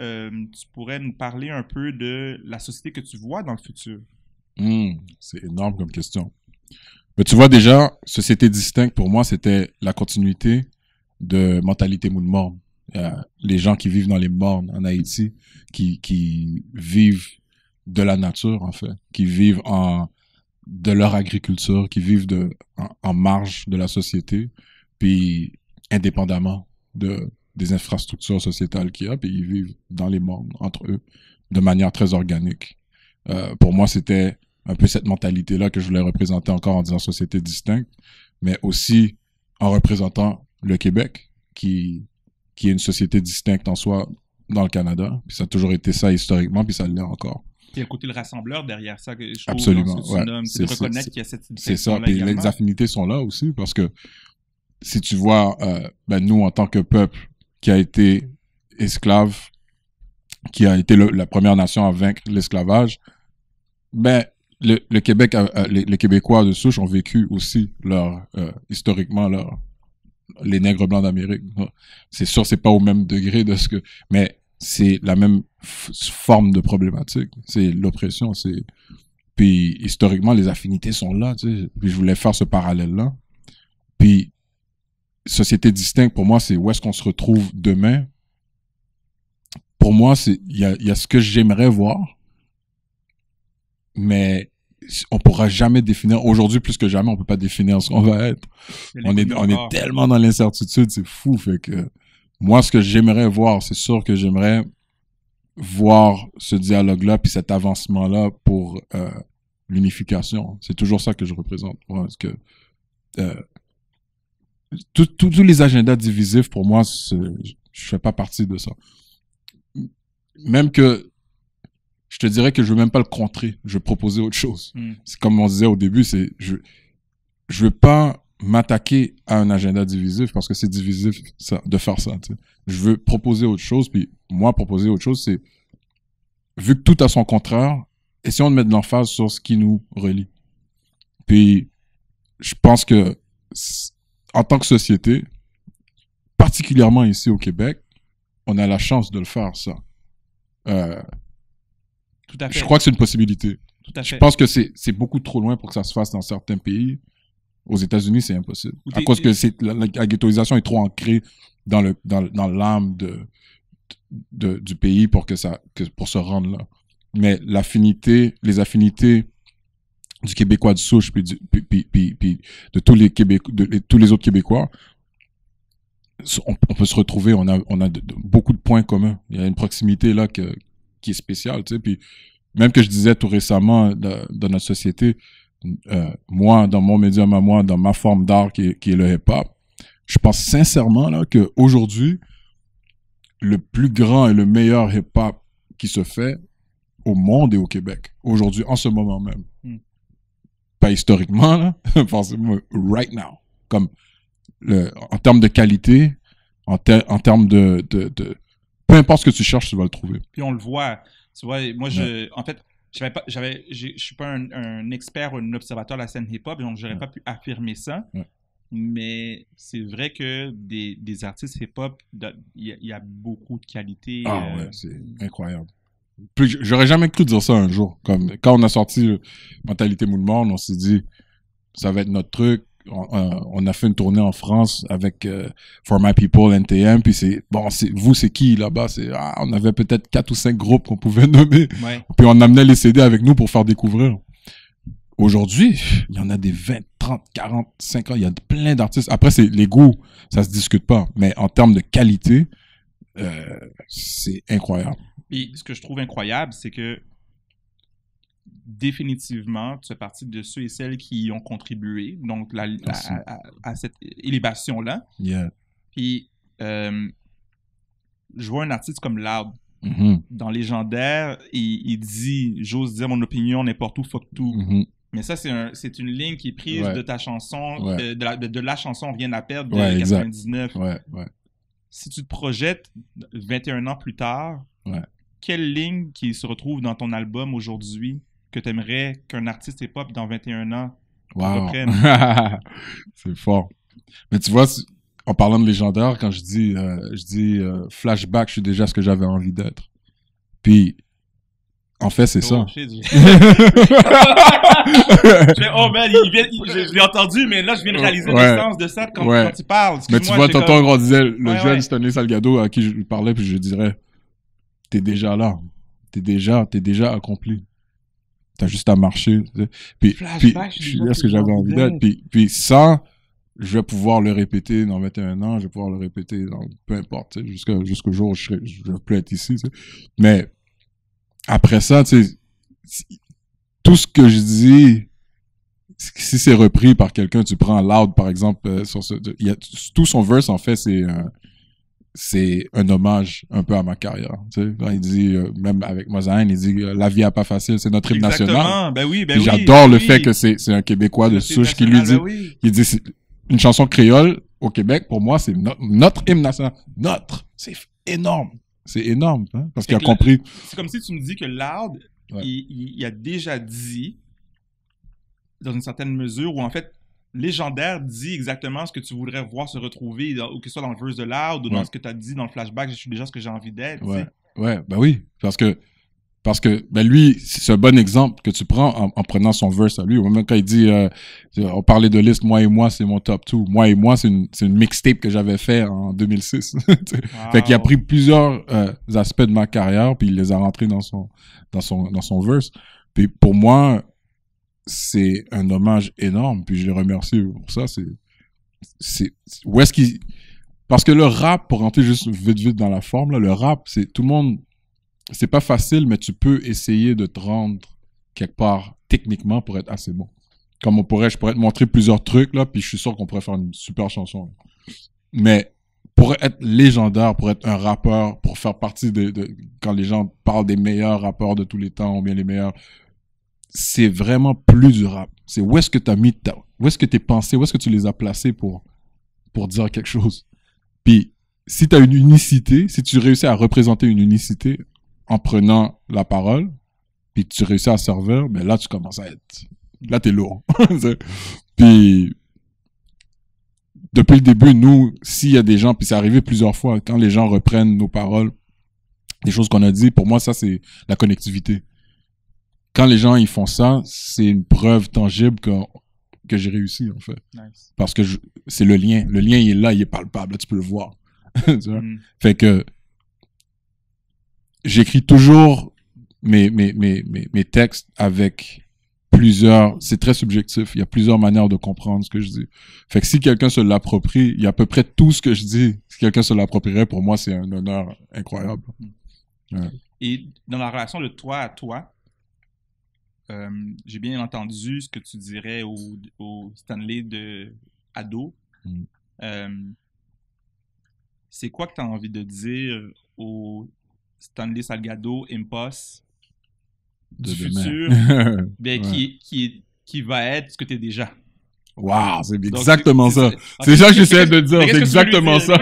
tu pourrais nous parler un peu de la société que tu vois dans le futur? C'est énorme comme question. Mais tu vois déjà, Société distincte, pour moi, c'était la continuité de Mentalité Moule Morne. Les gens qui vivent dans les mornes en Haïti, qui vivent de la nature, en fait, qui vivent de leur agriculture, qui vivent en marge de la société, puis indépendamment des infrastructures sociétales qu'il y a, puis ils vivent dans les mornes, entre eux, de manière très organique. Pour moi, c'était un peu cette mentalité-là que je voulais représenter encore en disant société distincte, mais aussi en représentant le Québec, qui est une société distincte en soi dans le Canada. Puis ça a toujours été ça historiquement, puis ça l'est encore. Il y a le côté le rassembleur derrière ça que je trouve. Absolument, c'est de reconnaître qu'il y a cette c'est ça, puis les affinités sont là aussi, parce que si tu vois, nous, en tant que peuple qui a été esclave, qui a été la première nation à vaincre l'esclavage, le Québec, les Québécois de souche ont vécu aussi historiquement les nègres blancs d'Amérique. C'est sûr, c'est pas au même degré mais c'est la même forme de problématique. C'est l'oppression, Puis, historiquement, les affinités sont là, tu sais. Puis, je voulais faire ce parallèle-là. Puis, société distincte, pour moi, c'est où est-ce qu'on se retrouve demain. Pour moi, il y a ce que j'aimerais voir, mais on pourra jamais définir. Aujourd'hui, plus que jamais, on peut pas définir ce qu'on va être. On est tellement dans l'incertitude, c'est fou. Fait que, moi, ce que j'aimerais voir, c'est sûr que j'aimerais voir ce dialogue-là puis cet avancement-là pour l'unification. C'est toujours ça que je représente. Moi, parce que tous les agendas divisifs, pour moi, je fais pas partie de ça. Même que je te dirais que je veux même pas le contrer. Je veux proposer autre chose. C'est comme on disait au début, je veux pas m'attaquer à un agenda divisif parce que c'est divisif de faire ça. Tu sais. Je veux proposer autre chose. Puis moi, proposer autre chose, c'est vu que tout a son contraire, essayons de mettre de l'emphase sur ce qui nous relie. Puis je pense que en tant que société, particulièrement ici au Québec, on a la chance de le faire, ça. Tout à fait. Je crois que c'est une possibilité. Tout à fait. Je pense que c'est beaucoup trop loin pour que ça se fasse dans certains pays. Aux États-unis, c'est impossible. À cause que la ghettoisation est trop ancrée dans l'âme du pays pour pour se rendre là. Mais les affinités du Québécois de souche puis de tous les autres Québécois, on peut se retrouver, on a beaucoup de points communs. Il y a une proximité là qui est spéciale, tu sais. Puis même que je disais tout récemment dans notre société, moi, dans mon médium à moi, dans ma forme d'art qui est le hip-hop, je pense sincèrement là que aujourd'hui, le plus grand et le meilleur hip-hop qui se fait au monde et au Québec, aujourd'hui, en ce moment même. Pas historiquement, là, forcément, right now. Comme en termes de qualité, en termes de peu importe ce que tu cherches, tu vas le trouver. Puis on le voit. Tu vois, moi, en fait, je suis pas un expert ou un observateur de la scène hip-hop, donc j'aurais pas pu affirmer ça. Mais c'est vrai que des artistes hip-hop, il y a beaucoup de qualité. Ah ouais, c'est incroyable. J'aurais jamais cru dire ça un jour. Comme quand on a sorti Mentalité Mouvement, on s'est dit ça va être notre truc. On a fait une tournée en France avec For My People, NTM, puis c'est qui là-bas? On avait peut-être 4 ou 5 groupes qu'on pouvait nommer. Ouais. Puis on amenait les CD avec nous pour faire découvrir. Aujourd'hui, il y en a des 20, 30, 40, 50, il y a plein d'artistes. Après, c'est les goûts, ça se discute pas. Mais en termes de qualité, c'est incroyable. Et ce que je trouve incroyable, c'est que définitivement, tu fais partie de ceux et celles qui y ont contribué donc à cette élévation-là. Yeah. Puis, je vois un artiste comme Loud. Dans Légendaire, il dit « J'ose dire mon opinion n'importe où, fuck tout ». Mais ça, c'est une ligne qui est prise de ta chanson, de la chanson Rien à perdre de 99. Si tu te projettes 21 ans plus tard, quelle ligne qui se retrouve dans ton album aujourd'hui que tu aimerais qu'un artiste hip-hop dans 21 ans reprenne? C'est fort. Mais tu vois, en parlant de Légendaire, quand je dis flashback, je suis déjà ce que j'avais envie d'être. Puis, en fait, c'est ça. Je l'ai entendu, mais là, je viens de réaliser l'essence de ça quand tu parles. Mais tu vois, tonton, on disait, le jeune Stanley Salgado à qui je lui parlais, puis je dirais, t'es déjà là. T'es déjà accompli. T'as juste à marcher. Puis je suis là ce que j'avais envie d'être. Puis ça, je vais pouvoir le répéter dans 21 ans, je vais pouvoir le répéter dans peu importe, jusqu'au jour où je vais plus être ici. T'sais. Mais après ça, tu sais, tout ce que je dis, si c'est repris par quelqu'un, tu prends Loud par exemple, tout son verse en fait c'est un hommage un peu à ma carrière. Tu sais, quand il dit, même avec Mozaïne, il dit la vie a pas facile, c'est notre hymne national. Ben oui, j'adore le fait que c'est un Québécois de souche qui lui dit, il dit une chanson créole au Québec, pour moi, c'est notre hymne national. C'est énorme. C'est énorme, hein, parce qu'il a compris. C'est comme si tu me dis que Loud, il a déjà dit, dans une certaine mesure, où en fait, Légendaire dit exactement ce que tu voudrais voir se retrouver, ou que ce soit dans le verse de Loud, ou dans ce que tu as dit dans le flashback, je suis déjà ce que j'ai envie d'être. Ben oui, parce que Parce que, ben lui, c'est un bon exemple que tu prends en prenant son verse à lui. Même quand il dit, on parlait de liste, moi et moi, c'est mon top 2. Moi et moi, c'est une mixtape que j'avais fait en 2006. Wow. Fait qu'il a pris plusieurs aspects de ma carrière, puis il les a rentrés dans son verse. Puis pour moi, c'est un hommage énorme, puis je le remercie pour ça. Où est-ce qu'il... Parce que le rap, pour rentrer juste vite dans la forme, là, le rap, c'est tout le monde... C'est pas facile, mais tu peux essayer de te rendre quelque part techniquement pour être assez bon. Comme je pourrais te montrer plusieurs trucs, là, puis je suis sûr qu'on pourrait faire une super chanson. Mais pour être légendaire, pour être un rappeur, pour faire partie quand les gens parlent des meilleurs rappeurs de tous les temps, ou bien les meilleurs, c'est vraiment plus du rap. C'est où est-ce que tu as mis où est-ce que tes pensées, où est-ce que tu les as placées pour dire quelque chose. Puis, si tu as une unicité, si tu réussis à représenter une unicité en prenant la parole, puis tu réussis à servir, ben là, tu commences à être... Là, t'es lourd. Puis, depuis le début, nous, s'il y a des gens, puis c'est arrivé plusieurs fois, quand les gens reprennent nos paroles, des choses qu'on a dit, pour moi, ça, c'est la connectivité. Quand les gens, ils font ça, c'est une preuve tangible que j'ai réussi, en fait. Nice. Parce que c'est le lien. Le lien, il est là, il est palpable. Là, tu peux le voir. Tu vois? Fait que j'écris toujours mes textes avec plusieurs... C'est très subjectif. Il y a plusieurs manières de comprendre ce que je dis. Fait que si quelqu'un se l'approprie, il y a à peu près tout ce que je dis. Si quelqu'un se l'approprierait, pour moi, c'est un honneur incroyable. Ouais. Et dans la relation de toi à toi, j'ai bien entendu ce que tu dirais au Stanley de ado. C'est quoi que tu as envie de dire au Stanley Salgado Impost du futur, bien, ouais. qui va être ce que tu es déjà? Wow, c'est exactement ça. C'est ça que j'essaie de dire. C'est exactement ça.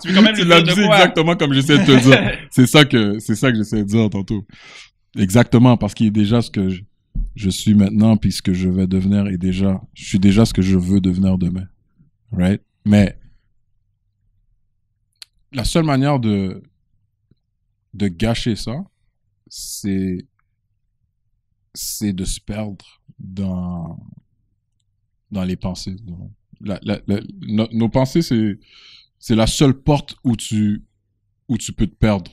Tu veux quand même tu l'as dit exactement comme j'essaie de te dire. C'est ça que j'essaie de dire tantôt. Exactement, parce qu'il est déjà ce que je suis maintenant, puis ce que je vais devenir est déjà... Je suis déjà ce que je veux devenir demain. Right? Mais la seule manière de gâcher ça, c'est de se perdre dans les pensées. Nos pensées, c'est la seule porte où tu peux te perdre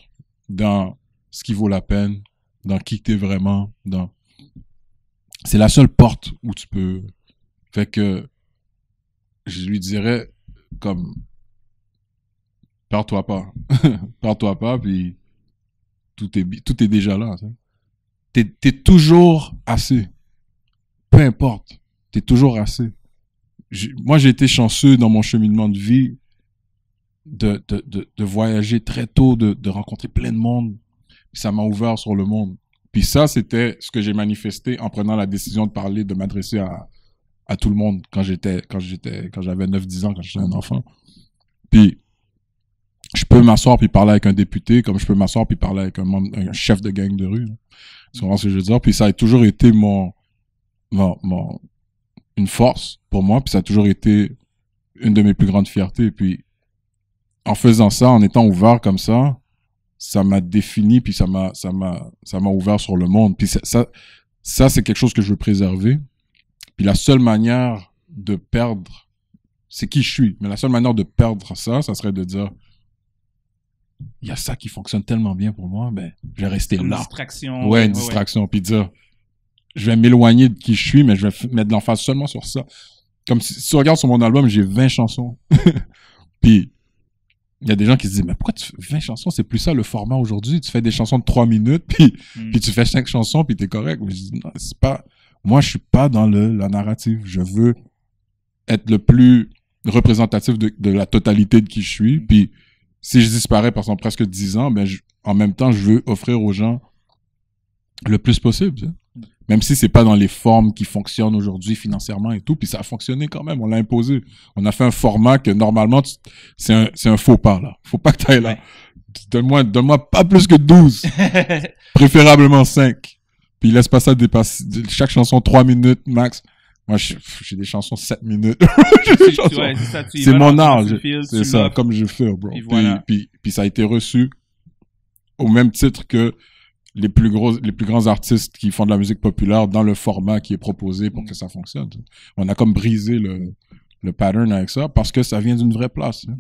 dans ce qui vaut la peine, dans qui t'es vraiment, c'est la seule porte où tu peux... Fait que je lui dirais comme perds-toi pas. Perds-toi pas, puis tout est déjà là. T'es toujours assez. Peu importe. T'es toujours assez. Moi, j'ai été chanceux dans mon cheminement de vie de voyager très tôt, de rencontrer plein de monde. Puis ça m'a ouvert sur le monde. Puis ça, c'était ce que j'ai manifesté en prenant la décision de parler, de m'adresser à tout le monde quand j'avais 9-10 ans, quand j'étais un enfant. Puis, je peux m'asseoir puis parler avec un député, comme je peux m'asseoir puis parler avec un chef de gang de rue. Tu comprends ce que je veux dire? Puis ça a toujours été une force pour moi, puis ça a toujours été une de mes plus grandes fiertés. Puis, en faisant ça, en étant ouvert comme ça m'a défini, puis ça m'a ouvert sur le monde. Puis ça c'est quelque chose que je veux préserver. Puis la seule manière de perdre, c'est qui je suis. Mais la seule manière de perdre ça serait de dire, il y a ça qui fonctionne tellement bien pour moi, ben, je vais rester là. Une distraction. Ouais, une distraction. Puis dire, je vais m'éloigner de qui je suis, mais je vais mettre de l'emphase seulement sur ça. Comme si tu regardes sur mon album, j'ai 20 chansons. Puis, il y a des gens qui se disent, mais pourquoi tu fais 20 chansons? C'est plus ça le format aujourd'hui. Tu fais des chansons de 3 minutes, puis tu fais 5 chansons, puis t'es correct. Mais je dis, non, c'est pas... Moi, je suis pas dans la narrative. Je veux être le plus représentatif de la totalité de qui je suis. Puis, si je disparais pendant presque 10 ans, ben, en même temps, je veux offrir aux gens le plus possible. Tu sais. Même si c'est pas dans les formes qui fonctionnent aujourd'hui financièrement et tout, puis ça a fonctionné quand même, on l'a imposé. On a fait un format que normalement, c'est un faux pas, là. Faut pas que t'ailles là. Ouais. Donne-moi pas plus que 12. Préférablement 5. Puis laisse pas ça dépasser, chaque chanson 3 minutes max. Moi, j'ai des chansons 7 minutes. C'est mon âge. C'est ça, comme je fais, bro. Puis ça a été reçu au même titre que les plus grands artistes qui font de la musique populaire dans le format qui est proposé pour que ça fonctionne. On a comme brisé le pattern avec ça parce que ça vient d'une vraie place. Hein.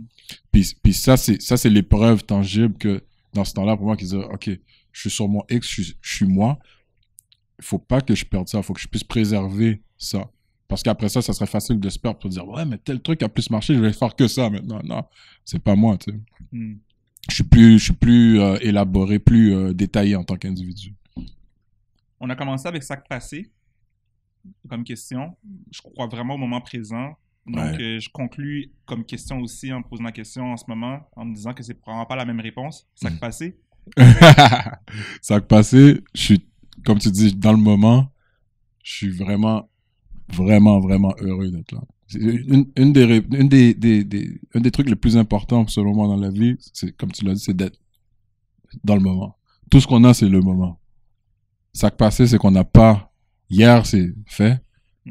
Puis ça, c'est l'épreuve tangible que dans ce temps-là, pour moi, qui disait, OK, je suis sur mon X, je suis moi. Il faut pas que je perde ça. Il faut que je puisse préserver ça. Parce qu'après ça serait facile de se perdre pour dire, ouais, mais tel truc a plus marché, je vais faire que ça maintenant. Non, c'est pas moi, tu sais. Je suis plus élaboré, plus détaillé en tant qu'individu. On a commencé avec Sac Passé comme question. Je crois vraiment au moment présent. Donc, je conclus comme question aussi en me posant la question en ce moment, en me disant que c'est probablement pas la même réponse. Sac Passé. Sac Passé, je suis, comme tu dis, dans le moment, je suis vraiment, vraiment, vraiment heureux d'être là. Un des trucs les plus importants selon moi dans la vie, c'est, comme tu l'as dit, c'est d'être dans le moment. Tout ce qu'on a, c'est le moment. Sac Passé, c'est qu'on n'a pas, hier c'est fait,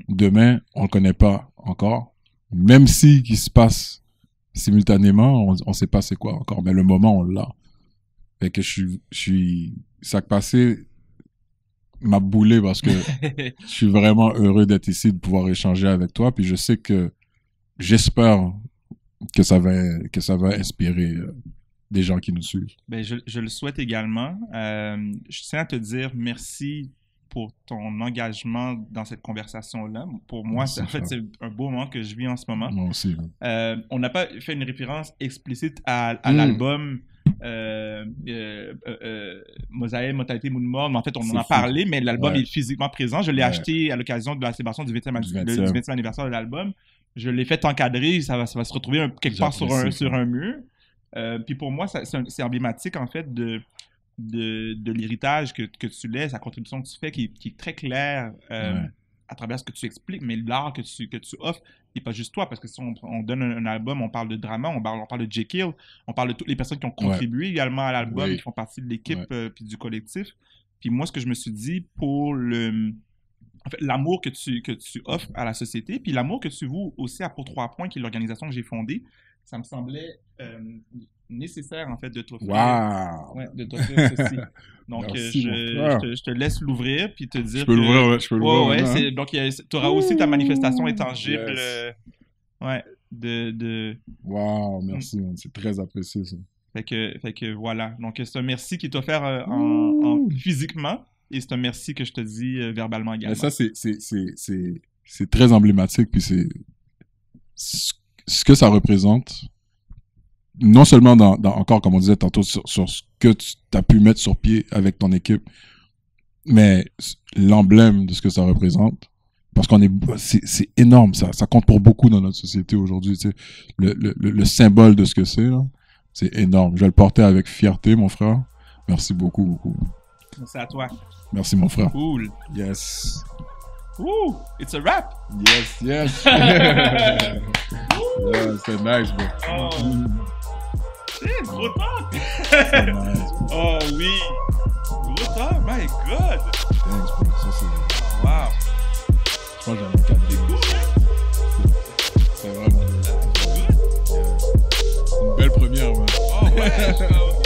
demain on le connaît pas encore, même si qui se passe simultanément, on sait pas c'est quoi encore, mais le moment on l'a. Fait que je suis Sac Passé m'a boulé parce que je suis vraiment heureux d'être ici, de pouvoir échanger avec toi. Puis je sais que j'espère que ça va inspirer des gens qui nous suivent. Ben, je le souhaite également. Je tiens à te dire merci pour ton engagement dans cette conversation-là. Pour moi, c'est un beau moment que je vis en ce moment. Moi aussi. On n'a pas fait une référence explicite à l'album Mosaïque, Mortalité, Moon Mort. En fait, on en a parlé, mais l'album est physiquement présent. Je l'ai acheté à l'occasion de la célébration du 20e anniversaire de l'album. Je l'ai fait encadrer. Ça va se retrouver quelque part sur un mur. Puis pour moi, c'est emblématique, en fait, de l'héritage que tu laisses, la contribution que tu fais, qui est très claire à travers ce que tu expliques, mais l'art que tu offres, et pas juste toi, parce que si on donne un album, on parle de Drama, on parle de Jekyll, on parle de toutes les personnes qui ont contribué également à l'album, qui font partie de l'équipe puis du collectif. Puis moi, ce que je me suis dit pour l'amour que tu offres à la société, puis l'amour que tu voues aussi à Pour 3 Points, qui est l'organisation que j'ai fondée, ça me semblait nécessaire, en fait, de t'offrir ceci. Donc, merci, je te laisse l'ouvrir puis te dire je peux l'ouvrir, je peux l'ouvrir. Donc, tu auras aussi ta manifestation intangible Wow, merci, c'est très apprécié, ça. Fait que voilà. Donc, c'est un merci qui est offert physiquement et c'est un merci que je te dis verbalement également. Mais ça, c'est très emblématique, puis c'est ce que ça représente. Non seulement encore, comme on disait tantôt, sur ce que tu as pu mettre sur pied avec ton équipe, mais l'emblème de ce que ça représente, parce c'est énorme, ça compte pour beaucoup dans notre société aujourd'hui, tu sais, le symbole de ce que c'est énorme. Je vais le porter avec fierté, mon frère. Merci beaucoup, beaucoup. Merci à toi. Merci, mon frère. Cool. Yes. Ooh, it's a wrap. Yes. Yeah, c'est nice, bro. Oh. Gros temps! Nice, oh oui! Gros temps, my God! Thanks, bro. Ça, c'est... Wow! Je pense que j'en ai cadré. C'est vraiment... Une belle première, man. Oh ouais!